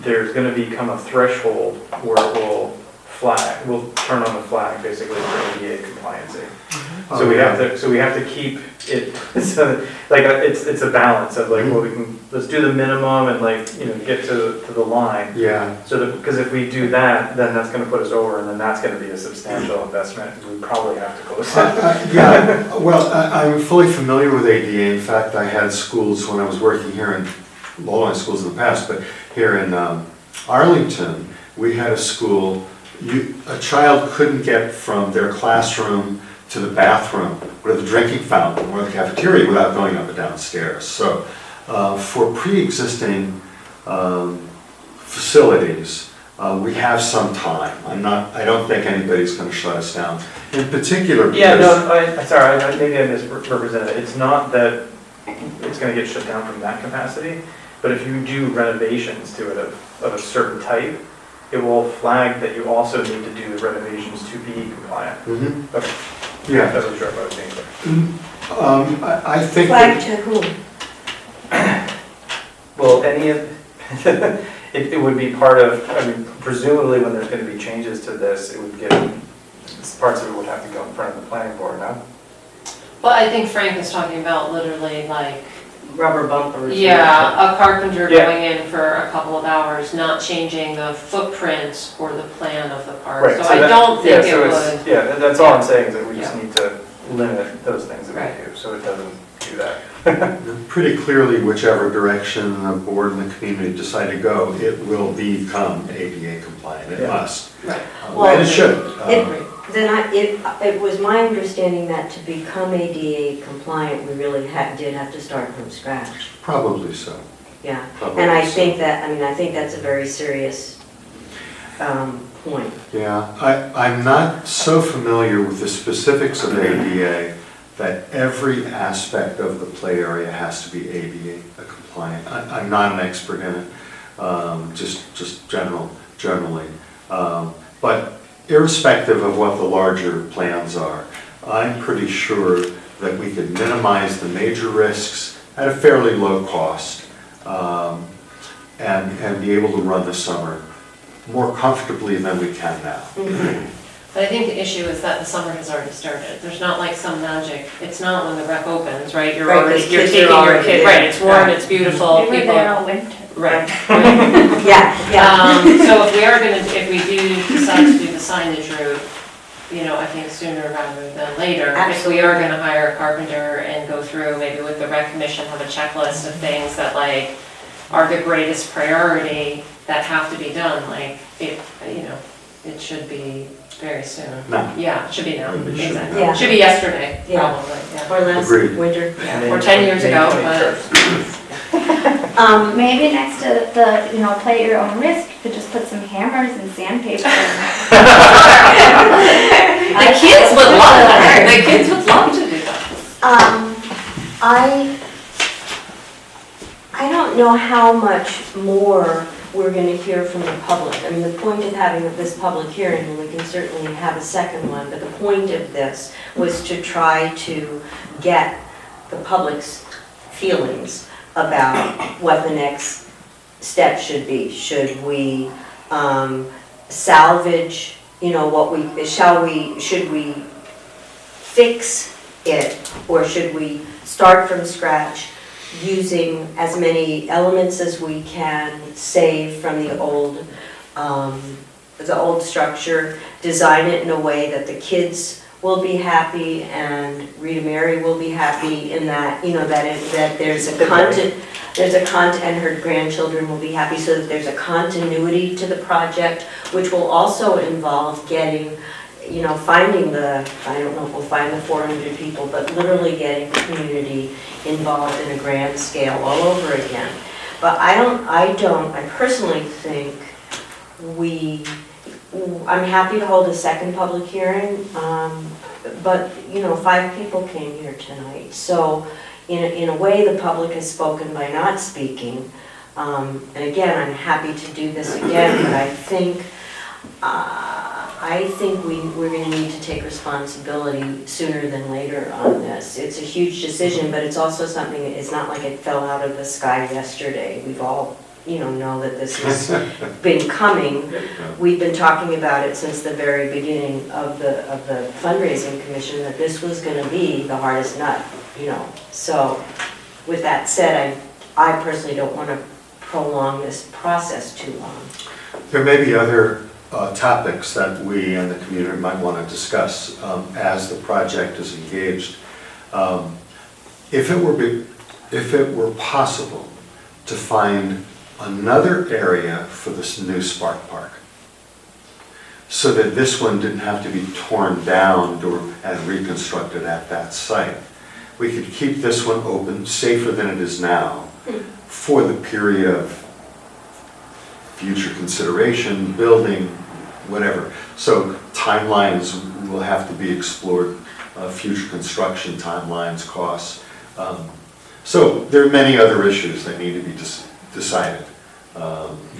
D: there's going to become a threshold where we'll turn on the flag basically for ADA compliancy. So we have to keep it, it's a balance of like, well, let's do the minimum and get to the line.
E: Yeah.
D: So that, because if we do that, then that's going to put us over, and then that's going to be a substantial investment. We probably have to close it.
E: Yeah, well, I'm fully familiar with ADA. In fact, I had schools when I was working here in Lowline schools in the past, but here in Arlington, we had a school, a child couldn't get from their classroom to the bathroom or the drinking fountain or the cafeteria without going up and down stairs. So for pre-existing facilities, we have some time. I don't think anybody's going to shut us down. In particular,
D: Yeah, no, sorry, maybe I misrepresented it. It's not that it's going to get shut down from that capacity, but if you do renovations to it of a certain type, it will flag that you also need to do the renovations to be compliant.
E: Mm-hmm.
D: Okay.
E: Yeah.
D: That's what sure about being clear.
E: I think
A: Flag
E: that,
A: to whom?
D: Well, any of, it would be part of, presumably when there's going to be changes to this, it would get, parts of it would have to go in front of the planning board, no?
B: Well, I think Frank is talking about literally like,
A: Rubber bumpers.
B: yeah, a carpenter
D: Yeah.
B: going in for a couple of hours, not changing the footprint or the plan of the park.
D: Right,
B: So
D: so
B: I
D: that-
B: don't
D: yeah,
B: think
D: so
B: it
D: it's-
B: would.
D: Yeah, that's all I'm saying is that we just
B: Yeah.
D: need to limit those things that
B: Right.
D: we do, so it doesn't do that.
E: pretty clearly, whichever direction the board and the community decide to go, it will become ADA compliant. It
D: Yeah.
E: must.
B: Right.
E: And it should.
A: Then it was my understanding that to become ADA compliant, we really did have to start from scratch.
E: Probably so.
A: Yeah,
E: Probably
A: and I
E: so.
A: think that's a very serious point.
E: Yeah, I'm not so familiar with the specifics of ADA that every aspect of the play area has to be ADA compliant. I'm not an expert in it, just generally. But irrespective of what the larger plans are, I'm pretty sure that we could minimize the major risks at a fairly low cost and be able to run the summer more comfortably than we can now.
B: But I think the issue is that the summer has already started. There's not like some magic, it's not when the rec opens, right? You're
A: Right,
B: already,
A: 'cause
B: you're
A: kids are
B: taking your
A: already
B: kid,
A: there.
B: right, it's warm,
A: Right.
B: it's beautiful,
H: We were
B: people.
H: there all winter.
B: Right.
A: Yeah.
B: So if we do decide to do the signage route, I think sooner rather than later. If we are gonna hire a carpenter and go through, maybe with the rec commission, have a checklist of things that like are the greatest priority that have to be done, like it should be very soon.
E: Now.
B: Yeah, it should be now,
E: It should be
B: exactly.
A: now.
B: Should be yesterday,
A: Yeah.
B: probably, yeah.
A: Or last
E: Agreed.
A: winter.
B: Or 10 years ago, but.
H: Maybe next to the, play at your own risk, you could just put some hammers and sandpaper.
B: The kids would love that, the kids would love to do that.
A: I don't know how much more we're going to hear from the public. I mean, the point of having this public hearing, and we can certainly have a second one, but the point of this was to try to get the public's feelings about what the next step should be. Should we salvage, should we fix it, or should we start from scratch using as many elements as we can save from the old structure, design it in a way that the kids will be happy and Rita Mary will be happy in that, that there's a content, and her grandchildren will be happy, so that there's a continuity to the project, which will also involve getting you know, finding I don't know if we'll find the 400 people, but literally getting the community involved in a grand scale all over again. But I personally think I'm happy to hold a second public hearing, but, you know, 5 people came here tonight. So in a way, the public has spoken by not speaking. And again, I'm happy to do this again, but I think we're going to need to take responsibility sooner than later on this. It's a huge decision, but it's also something, it's not like it fell out of the sky yesterday. We've all, you know that this has been coming. We've been talking about it since the very beginning of the fundraising commission, that this was going to be the hardest nut, you know. So with that said, I personally don't want to prolong this process too long.
E: There may be other topics that we and the community might want to discuss as the project is engaged. If it were possible to find another area for this new Spark Park, so that this one didn't have to be torn down and reconstructed at that site, we could keep this one open, safer than it is now, for the period of future consideration, building, whatever. So timelines will have to be explored, future construction timelines, costs. So there are many other issues that need to be decided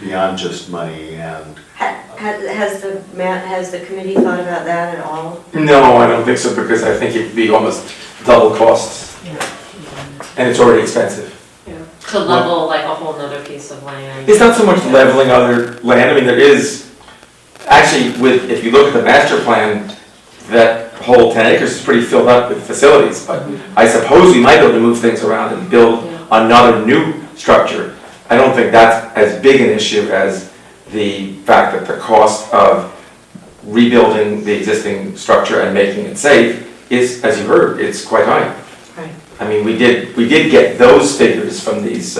E: beyond just money and...
A: Has the committee thought about that at all?
G: No, I don't think so, because I think it'd be almost double costs, and it's already expensive.
B: To level like a whole nother piece of land.
G: It's not so much leveling other land. I mean, there is, actually, if you look at the master plan, that whole 10 acres is pretty filled up with facilities. But I suppose we might be able to move things around and build another new structure. I don't think that's as big an issue as the fact that the cost of rebuilding the existing structure and making it safe is, as you heard, it's quite high.
A: Right.
G: I mean, we did get those figures from these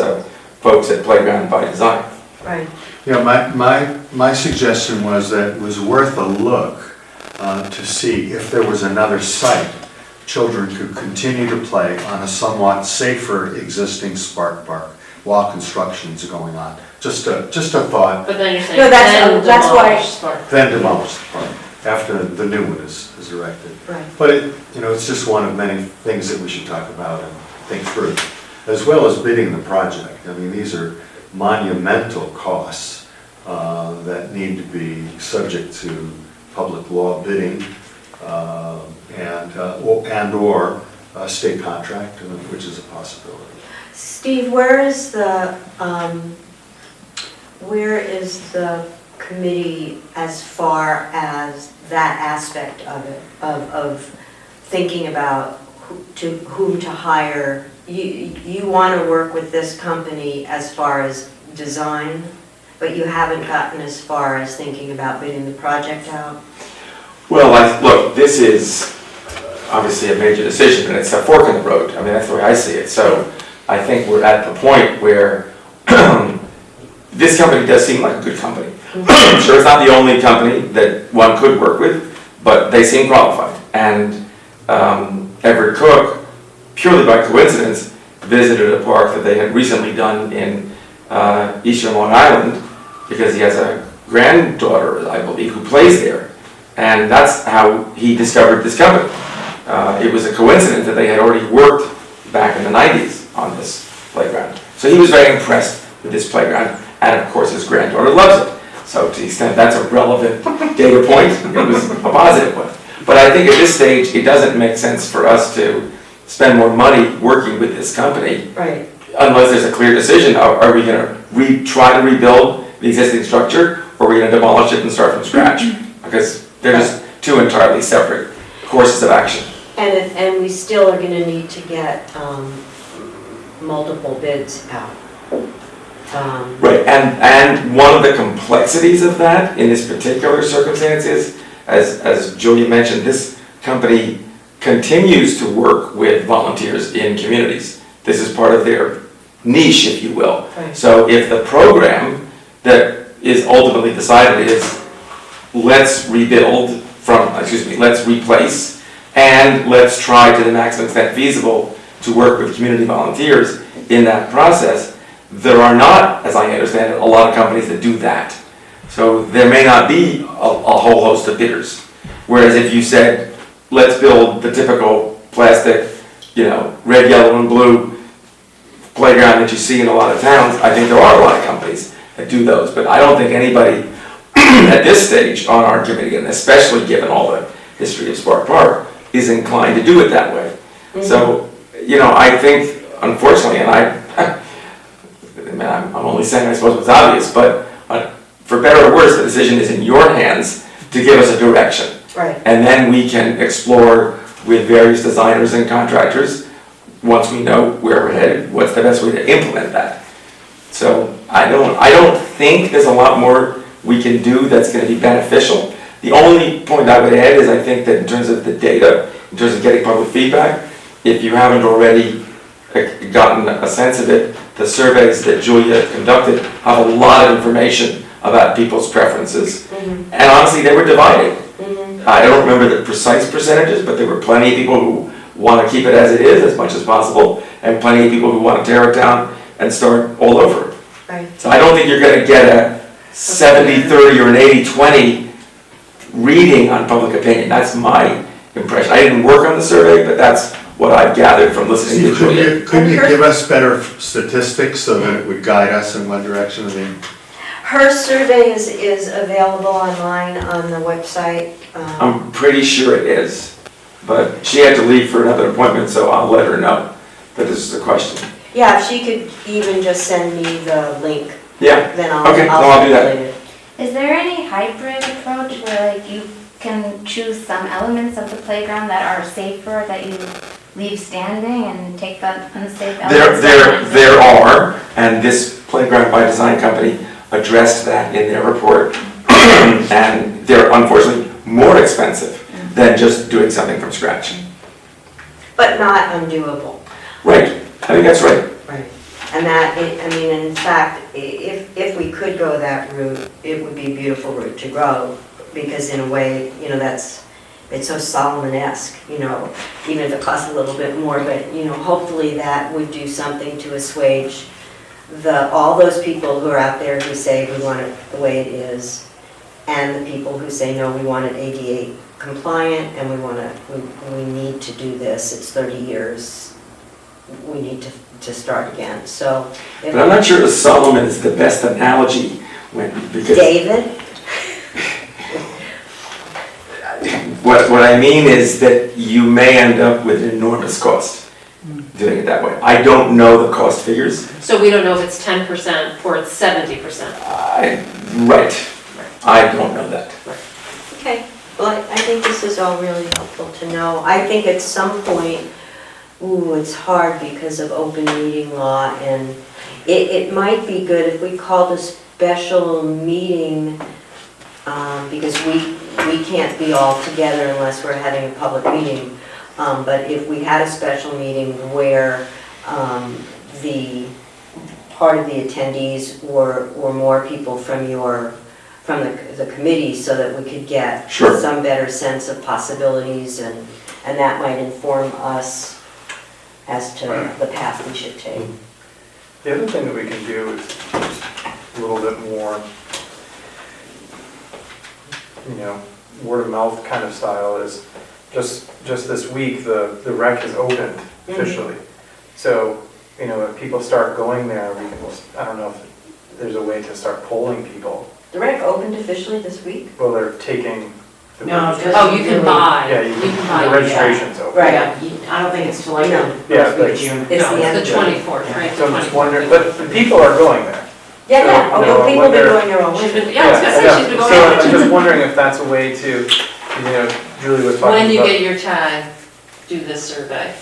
G: folks at Playground by Design.
A: Right.
E: Yeah, my suggestion was that it was worth a look to see if there was another site children could continue to play on a somewhat safer existing Spark Park while construction's going on. Just a thought.
B: But then you're saying
A: No, that's why.
B: demolish Spark.
E: Then demolish the park after the new one is erected.
A: Right.
E: But it's just one of many things that we should talk about and think through, as well as bidding the project. I mean, these are monumental costs that need to be subject to public law bidding and/or state contract, which is a possibility.
A: Steve, where is the committee as far as that aspect of it, of thinking about whom to hire? You want to work with this company as far as design, but you haven't gotten as far as thinking about bidding the project out?
G: Well, look, this is obviously a major decision, and it's a fork in the road. I mean, that's the way I see it. So I think we're at the point where this company does seem like a good company. I'm sure it's not the only company that one could work with, but they seem qualified. And Everett Cook, purely by coincidence, visited a park that they had recently done in Eastern Long Island, because he has a granddaughter, I believe, who plays there. And that's how he discovered this company. It was a coincidence that they had already worked back in the 90s on this playground. So he was very impressed with this playground, and of course his granddaughter loves it. So to the extent that's a relevant data point, it was a positive one. But I think at this stage, it doesn't make sense for us to spend more money working with this company.
A: Right.
G: Unless there's a clear decision, are we going to try to rebuild the existing structure, or are we going to demolish it and start from scratch? Because they're just two entirely separate courses of action.
A: And we still are going to need to get multiple bids out.
G: Right, and one of the complexities of that in this particular circumstance is, as Julia mentioned, this company continues to work with volunteers in communities. This is part of their niche, if you will.
A: Right.
G: So if the program that is ultimately decided is, let's rebuild let's replace, and let's try to the maximum extent feasible to work with community volunteers in that process. There are not, as I understand it, a lot of companies that do that. So there may not be a whole host of bidders. Whereas if you said, let's build the typical plastic, red, yellow, and blue playground that you see in a lot of towns, I think there are a lot of companies that do those. But I don't think anybody at this stage on our committee, and especially given all the history of Spark Park, is inclined to do it that way.
A: Mhm.
G: So, I think, unfortunately, and I'm only saying I suppose what's obvious, but for better or worse, the decision is in your hands to give us a direction.
A: Right.
G: And then we can explore with various designers and contractors, once we know where we're headed, what's the best way to implement that. So I don't think there's a lot more we can do that's going to be beneficial. The only point I would add is I think that in terms of the data, in terms of getting public feedback, if you haven't already gotten a sense of it, the surveys that Julia conducted have a lot of information about people's preferences.
A: Mhm.
G: And honestly, they were divided.
A: Mhm.
G: I don't remember the precise percentages, but there were plenty of people who want to keep it as it is as much as possible, and plenty of people who want to tear it down and start all over.
A: Right.
G: So I don't think you're going to get a 70-30 or an 80-20 reading on public opinion. That's my impression. I didn't work on the survey, but that's what I've gathered from listening to Julia.
E: Couldn't you give us better statistics so that it would guide us in one direction? I mean,
A: Her survey is available online on the website.
G: I'm pretty sure it is, but she had to leave for another appointment, so I'll let her know that this is a question.
A: Yeah, if she could even just send me the link,
G: Yeah,
A: then I'll
G: Okay, no, I'll do that.
A: circulate it.
H: Is there any hybrid approach where like you can choose some elements of the playground that are safer that you leave standing and take the unsafe elements?
G: There are, and this Playground by Design company addressed that in their report, and they're unfortunately more expensive than just doing something from scratch.
A: But not undoable.
G: Right, I think that's right.
A: Right. And that, in fact, if we could go that route, it would be a beautiful route to go, because in a way, it's so Solomon-esque, even if it costs a little bit more, but, hopefully that would do something to assuage all those people who are out there who say we want it the way it is, and the people who say, no, we want it ADA compliant, and we need to do this, it's 30 years, we need to start again, so.
G: But I'm not sure Solomon is the best analogy, because
A: David?
G: what I mean is that you may end up with an enormous cost doing it that way. I don't know the cost figures.
B: So we don't know if it's 10% or it's 70%.
G: Right, I don't know that.
A: Okay, well, I think this is all really helpful to know. I think at some point, it's hard because of open meeting law, and it might be good if we called a special meeting, because we can't be all together unless we're having a public meeting. But if we had a special meeting where the part of the attendees were more people from the committee, so that we could get
G: Sure.
A: some better sense of possibilities, and that might inform us as to the path we should take.
D: The other thing that we can do is just a little bit more, word of mouth kind of style is just this week, the rec is opened officially. So, if people start going there, I don't know if there's a way to start polling people.
A: The rec opened officially this week?
D: Well, they're taking the
C: No,
D: registration.
C: just-
B: Oh, you can buy.
D: Yeah,
B: You can buy.
D: the registration's open.
A: Right.
C: Yeah, I don't think it's till like
A: No.
C: the
D: Yeah,
C: first week
D: but-
C: of June.
A: It's
B: No,
A: the end.
B: it's the 24th, right?
D: So I'm just wondering, but the people are going there.
A: Yeah,
D: So,
A: oh,
D: I
A: people have been
D: wonder-
A: going their own
B: She's
A: way.
B: been, yeah, I was gonna say, she's been going.
D: So I'm just wondering if that's a way to, Julie was talking about.
B: When you get your tag, do this survey.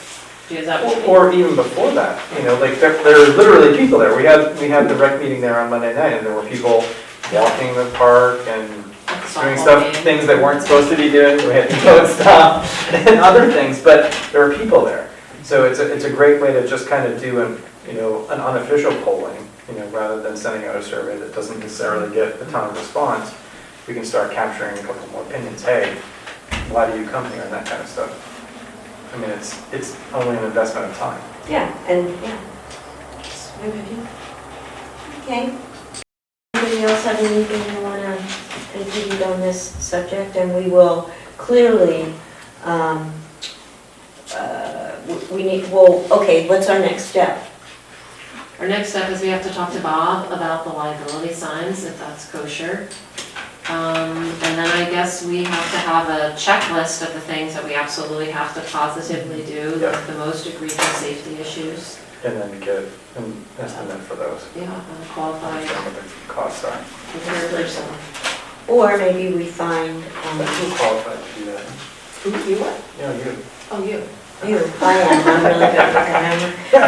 B: Is that what you mean?
D: Or even before that, there are literally people there. We had the rec meeting there on Monday night, and there were people walking the park and doing
B: Softball game.
D: things that weren't supposed to be doing. We had to go and stop and other things, but there were people there. So it's a great way to just kind of do an unofficial polling, rather than sending out a survey that doesn't necessarily get a ton of response. We can start capturing a couple more opinions. Hey, why do you come here and that kind of stuff. I mean, it's only an investment of time.
A: Yeah, and, yeah. Okay. Anybody else have anything you want to contribute on this subject? And we will clearly, okay, what's our next step?
B: Our next step is we have to talk to Bob about the liability signs, if that's kosher. And then I guess we have to have a checklist of the things that we absolutely have to positively do, like the most egregious safety issues.
D: And then get an estimate for those.
B: Yeah, and qualify.
D: What the costs are.
A: Or maybe we find,
D: Who's qualified to do that?
B: Who, you what?
D: Yeah, you.
B: Oh, you.
A: I'm really good with the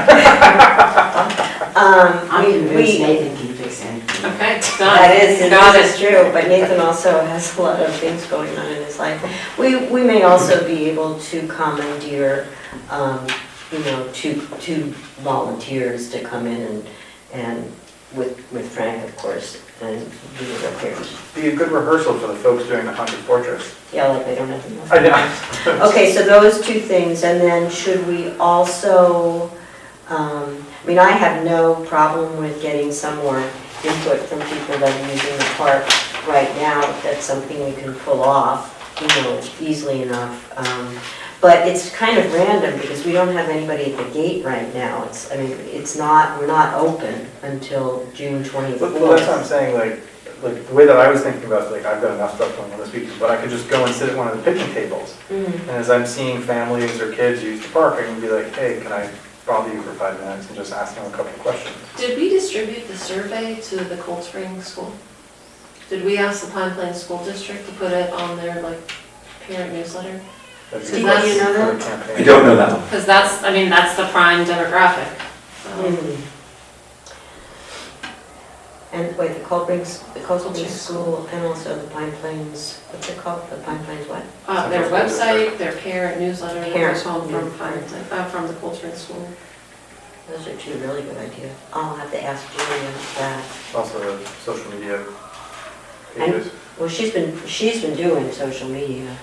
C: I'm convinced
A: we,
C: Nathan can fix anything.
B: Okay, done.
A: that is true, but Nathan also has a lot of things going on in his life. We may also be able to commandeer, two volunteers to come in and with Frank, of course, and do the repairs.
D: Be a good rehearsal for the folks doing the Haunted Fortress.
A: Yeah, like they don't have to know.
D: I know.
A: Okay, so those two things, and then should we also, I have no problem with getting some more input from people that are using the park right now. That's something we can pull off, easily enough. But it's kind of random because we don't have anybody at the gate right now. We're not open until June 24th.
D: Well, that's what I'm saying, like the way that I was thinking about, I've got enough stuff going on this weekend, but I could just go and sit at one of the picnic tables. And as I'm seeing families or kids use the park, I can be like, hey, can I bother you for 5 minutes and just ask them a couple of questions?
B: Did we distribute the survey to the Cold Spring School? Did we ask the Pine Plains School District to put it on their parent newsletter?
D: That'd be
A: Do you
D: good
A: know
D: for
A: that?
D: the campaign.
G: I don't know that one.
B: Because that's the prime demographic. So.
A: And wait, the Cold Springs School and also the Pine Plains, what's it called? The Pine Plains what?
B: Their website, their parent newsletter, that
A: Parent
B: goes home from
A: newsletter.
B: from the Cold Spring School.
A: Those are two really good ideas. I'll have to ask Julia that.
D: Also the social media pages.
A: Well, she's been doing social media.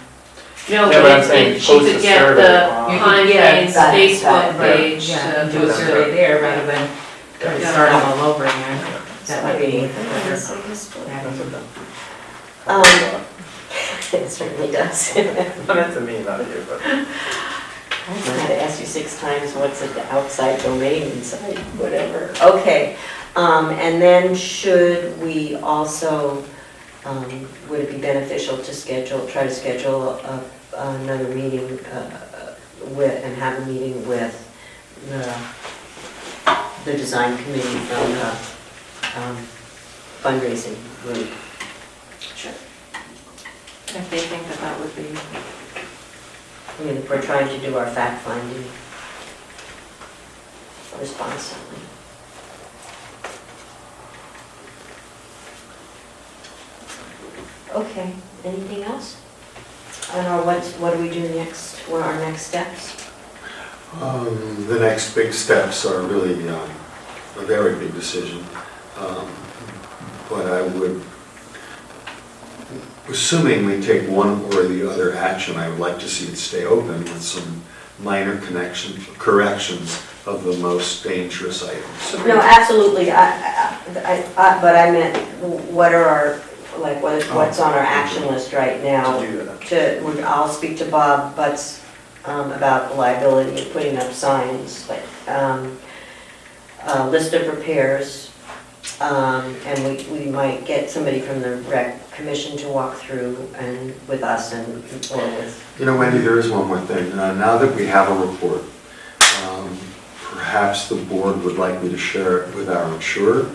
B: No,
D: Yeah, but I'm
B: but
D: saying
B: if she
D: post
B: could
D: a
B: get
D: survey
B: the
D: on-
B: Pine Plains
A: got it,
B: Facebook
A: right.
B: page
I: Yeah,
B: to
I: do a
B: post
I: survey
B: it.
I: there rather than
B: Yeah.
I: start all over again. That might be
A: Sorry.
I: better.
D: That's okay.
A: Um, It certainly does.
D: I meant to me, not you, but.
A: I had to ask you 6 times, what's at the outside domain inside, whatever. Okay, and then should we also, would it be beneficial to try to schedule another meeting and have a meeting with the design committee from the fundraising group?
B: Sure. If they think that would be.
A: If we're trying to do our fact-finding responsibly. Okay, anything else? I don't know, what do we do next, what are our next steps?
E: The next big steps are really a very big decision. But I would, assuming we take one or the other action, I would like to see it stay open with some minor corrections of the most dangerous items.
A: No, absolutely, but I meant, what are our, what's on our action list right now?
D: To do that.
A: I'll speak to Bob Butts about the liability of putting up signs, list of repairs, and we might get somebody from the rec commission to walk through and with us or with.
E: Wendy, there is one more thing. Now that we have a report, perhaps the board would like me to share it with our insurer,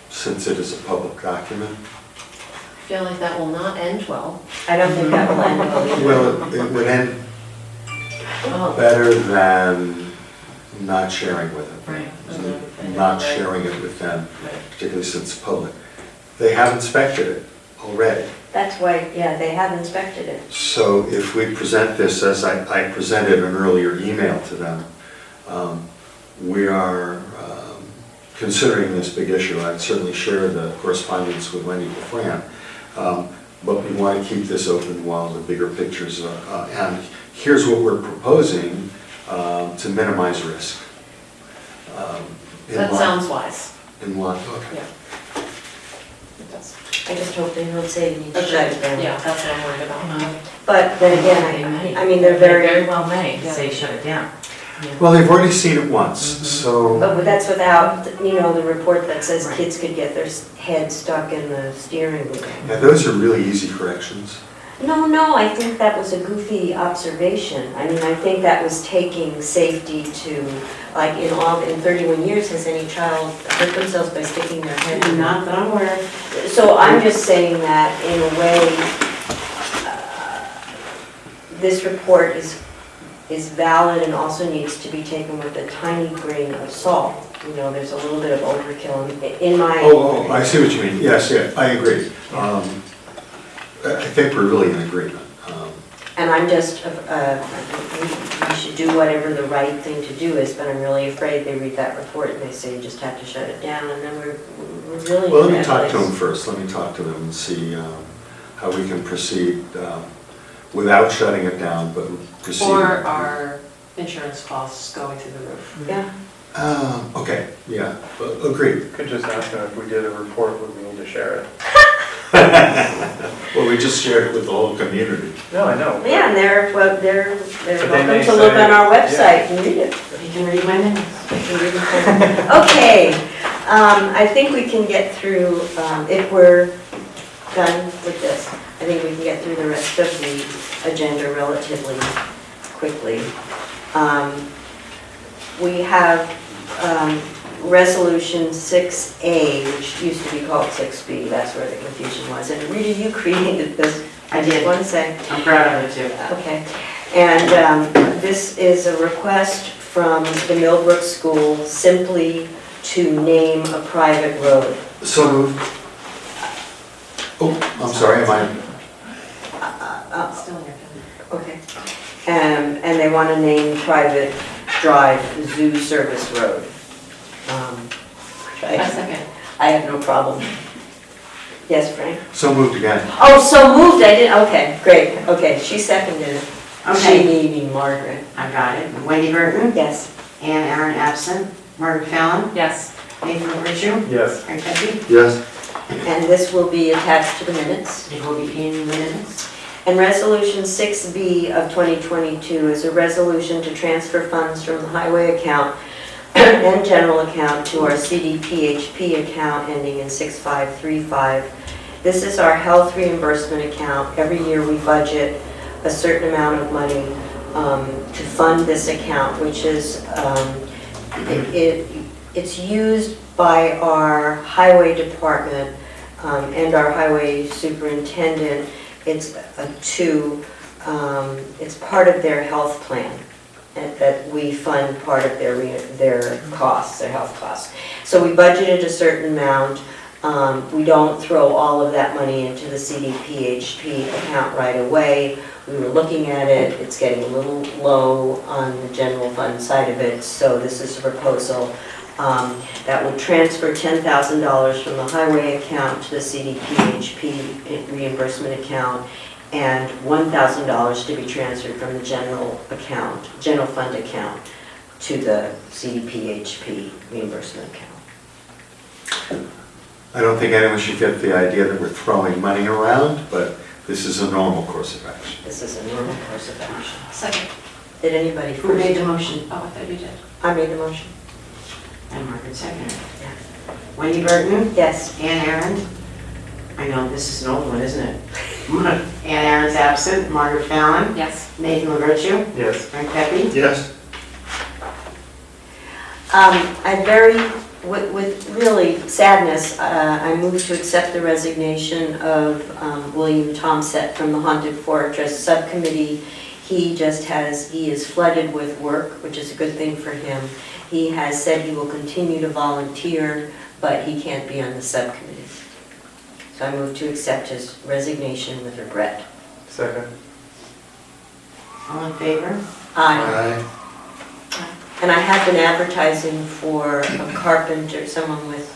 E: since it is a public document.
B: I feel like that will not end well.
A: I don't think that will end well either.
E: Well, it would end
B: Oh.
E: better than not sharing with it.
B: Right.
E: Not sharing it with them, particularly since it's public. They have inspected it already.
A: That's why, yeah, they have inspected it.
E: So if we present this as I presented an earlier email to them, we are considering this big issue. I'd certainly share the correspondence with Wendy LaFran. but we want to keep this open while the bigger pictures are, and here's what we're proposing to minimize risk. In
B: That
E: line-
B: sounds wise.
E: In line, okay.
B: It does.
A: I just hope they don't say you need to
B: Okay.
A: shut it down.
B: Yeah, that's what I'm worried about.
A: But then again, I mean, they're
I: They
A: very,
I: well may say shut it down.
E: Well, they've already seen it once, so,
A: but that's without, the report that says kids could get their head stuck in the steering wheel.
E: yeah, those are really easy corrections.
A: No, I think that was a goofy observation. I mean, I think that was taking safety to, like, in 31 years, has any child hurt themselves by sticking their head in?
C: Not that I'm aware of.
A: So I'm just saying that in a way, this report is valid and also needs to be taken with a tiny grain of salt. There's a little bit of overkill in my.
E: Oh, I see what you mean, yes, yeah, I agree. I think we're really in agreement.
A: And I'm just, we should do whatever the right thing to do is, but I'm really afraid they read that report and they say you just have to shut it down, and then we're really.
E: Well, let me
A: in a bad
E: talk to
A: place.
E: them first, let me talk to them and see how we can proceed without shutting it down, but proceed.
B: Or our insurance costs going through the roof.
A: Yeah,
E: Okay, yeah, agreed.
D: Could just ask them if we did a report, would we be able to share it?
E: Well, we just shared it with the whole community.
D: No, I know.
A: yeah, and they're
D: But they
A: welcome
D: may
A: to look
D: say-
A: on our website and read it.
C: You can read my minutes.
A: Okay, I think we can get through, if we're done with this, I think we can get through the rest of the agenda relatively quickly. We have Resolution 6A, which used to be called 6B, that's where the confusion was. And Rita, you created this.
C: I did.
A: Just want to say.
C: I'm proud of it too.
A: Okay, and this is a request from the Millbrook School simply to name a private road.
E: So moved. Oh, I'm sorry, am I?
A: Uh,
B: Still in your
A: Okay, and they want to name private drive Zoo Service Road.
B: A second.
A: I have no problem. Yes, Frank?
E: So moved again.
A: Oh, so moved, I did, okay, great, okay, she seconded it. She
C: Okay,
A: meaning Margaret.
C: I got it. Wendy Burton,
A: Yes.
C: Ann Aaron absent, Margaret Fallon,
B: Yes.
C: Nathan Ritchie,
D: Yes.
C: Frank Pepe.
E: Yes.
A: And this will be attached to the minutes.
C: It will be in the minutes.
A: And Resolution 6B of 2022 is a resolution to transfer funds from the highway account and general account to our CDPHP account ending in 6535. This is our health reimbursement account. Every year we budget a certain amount of money to fund this account, which is, it's used by our highway department and our highway superintendent. It's it's part of their health plan, and that we fund part of their costs, their health costs. So we budgeted a certain amount. We don't throw all of that money into the CDPHP account right away. We were looking at it, it's getting a little low on the general fund side of it, so this is a proposal that would transfer $10,000 from the highway account to the CDPHP reimbursement account, and $1,000 to be transferred from the general fund account to the CDPHP reimbursement account.
E: I don't think anyone should get the idea that we're throwing money around, but this is a normal course of action.
A: This is a normal course of action.
B: Second.
A: Did anybody
C: Who made
A: first?
C: the motion?
B: Oh, I thought you did.
A: I made the motion.
C: And Margaret seconded. Wendy Burton,
A: Yes.
C: Ann Aaron. I know, this is an old one, isn't it? Ann Aaron's absent, Margaret Fallon,
B: Yes.
C: Nathan Lavirtue,
D: Yes.
C: Frank Pepe.
E: Yes.
A: With really sadness, I move to accept the resignation of William Tomset from the Haunted Fortress Subcommittee. He is flooded with work, which is a good thing for him. He has said he will continue to volunteer, but he can't be on the subcommittee. So I move to accept his resignation with regret.
D: Second.
C: All in favor?
A: Aye. And I have been advertising for a carpenter, someone with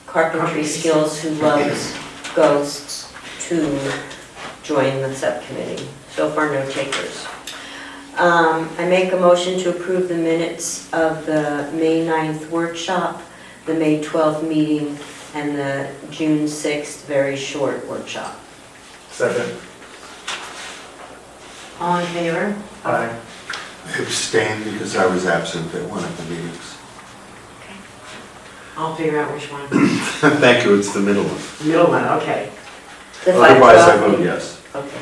A: carpentry skills who loves ghosts, to join the subcommittee. So far, no takers. I make a motion to approve the minutes of the May 9th workshop, the May 12th meeting, and the June 6th very short workshop.
D: Second.
C: All in favor?
D: Aye.
E: I abstained because I was absent at one of the meetings.
C: I'll figure out which one.
E: Thank you, it's the middle one.
C: The middle one, okay.
A: The
E: Otherwise, I
A: 5/12
E: vote
A: meeting.
E: yes.
A: Okay.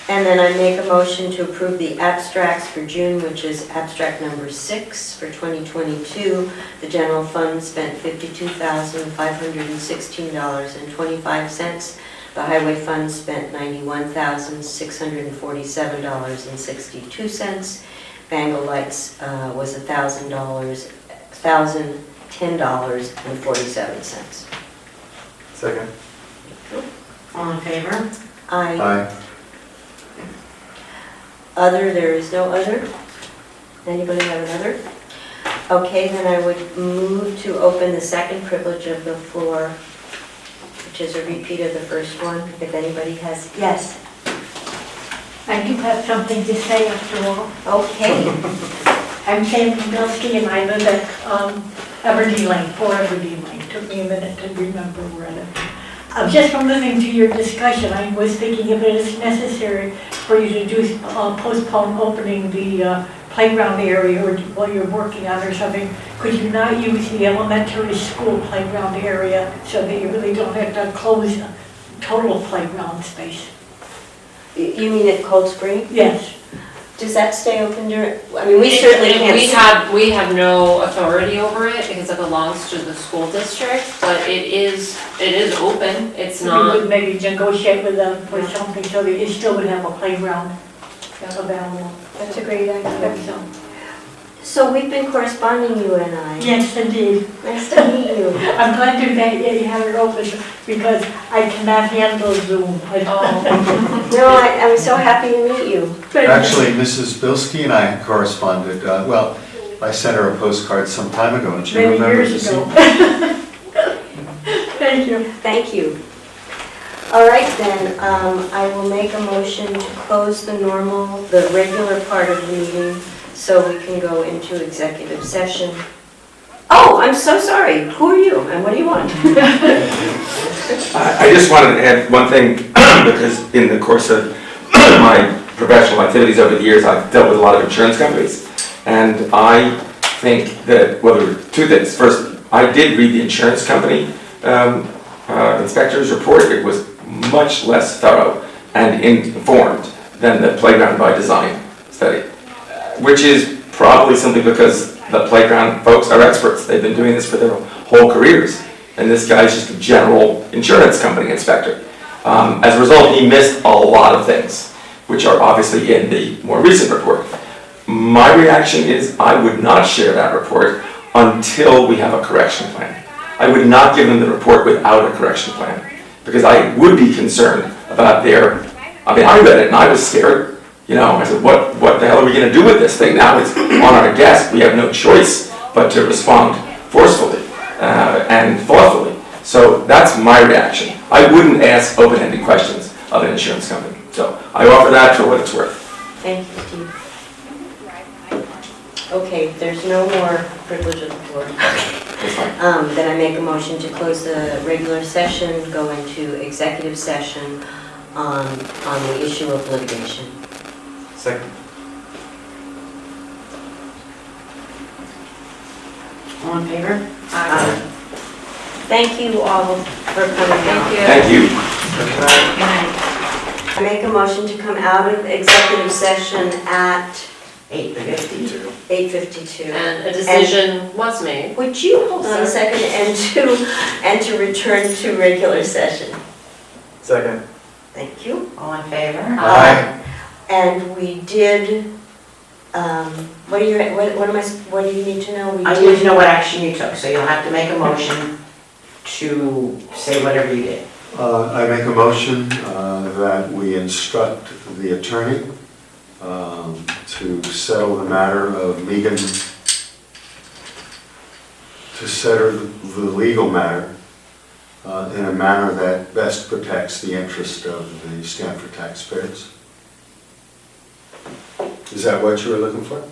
A: And then I make a motion to approve the abstracts for June, which is abstract number 6 for 2022. The general fund spent $52,516.25. The highway fund spent $91,647.62. Bangle Lights was $1,010.47.
D: Second.
C: All in favor?
E: Aye.
A: Other, there is no other? Anybody have another? Okay, then I would move to open the second privilege of the floor, which is a repeat of the first one, if anybody has, yes.
J: I do have something to say after all.
A: Okay.
J: I'm Sam Kamielski and I live at Aberdeen Lane, 4 Aberdeen Lane. Took me a minute to remember where I live. Just from listening to your discussion, I was thinking if it is necessary for you to do postpone opening the playground area or while you're working on or something, could you not use the elementary school playground area so that you really don't have to close total playground space?
A: You mean at Cold Spring?
J: Yes.
A: Does that stay open during, I mean, we certainly can't.
B: We have no authority over it because it belongs to the school district, but it is open. It's
J: We
B: not.
J: would maybe negotiate with them for something so that you still would have a playground available.
A: That's a great idea.
J: So,
A: So we've been corresponding, you and I.
J: yes, indeed.
A: Nice to meet you.
J: I'm glad to that you have it open because I cannot handle Zoom.
A: No, I'm so happy to meet you.
E: Actually, Mrs. Bilski and I corresponded, well, I sent her a postcard some time ago, and she
J: Many
E: remembers
J: years
E: the
J: ago.
E: scene.
J: Thank you.
A: Thank you. All right, then, I will make a motion to close the regular part of the meeting so we can go into executive session. Oh, I'm so sorry. Who are you and what do you want?
G: I just wanted to add one thing, because in the course of my professional activities over the years, I've dealt with a lot of insurance companies. And I think that, well, there were two things. First, I did read the insurance company inspector's report. It was much less thorough and informed than the Playground by Design study, which is probably simply because the playground folks are experts. They've been doing this for their whole careers. And this guy's just a general insurance company inspector. As a result, he missed a lot of things, which are obviously in the more recent report. My reaction is I would not share that report until we have a correction plan. I would not give them the report without a correction plan, because I would be concerned about I read it and I was scared. You know, I said, what the hell are we going to do with this thing now? It's on our desk. We have no choice but to respond forcefully and thoughtfully. So that's my reaction. I wouldn't ask open-ended questions of an insurance company. So I offer that for what it's worth.
A: Thank you, Steve. Okay, there's no more privilege of the floor.
G: That's fine.
A: Then I make a motion to close the regular session, go into executive session on the issue of litigation.
D: Second.
C: All in favor?
A: Thank you all for coming out.
G: Thank you.
A: I make a motion to come out of executive session at
C: 8:52.
A: 8:52.
B: And a decision was made.
A: Would you hold on a second and to return to regular session?
D: Second.
A: Thank you.
C: All in favor?
E: Aye.
A: And we did, what do you need to know? We
C: I need to know what action you took, so you'll have to make a motion to say whatever you did.
E: I make a motion that we instruct the attorney to settle the matter of Megan, to settle the legal matter in a manner that best protects the interest of the Stanford taxpayers. Is that what you were looking for?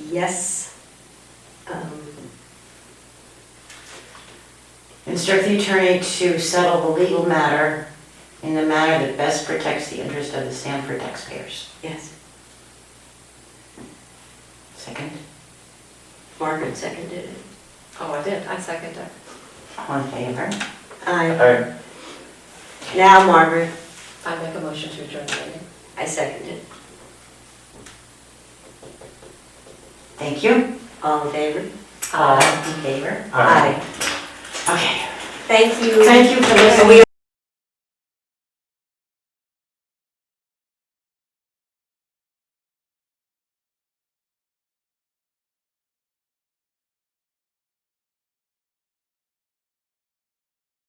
A: Yes.
C: Instruct the attorney to settle the legal matter in the manner that best protects the interest of the Stanford taxpayers.
A: Yes.
C: Second.
A: Margaret seconded it.
B: Oh, I did, I second it.
C: All in favor?
A: Aye.
D: Aye.
A: Now, Margaret,
B: I make a motion to adjourn the meeting.
A: I second it.
C: Thank you.
A: All in favor?
C: All in favor?
A: Aye.
C: Okay.
A: Thank you.
C: Thank you for listening.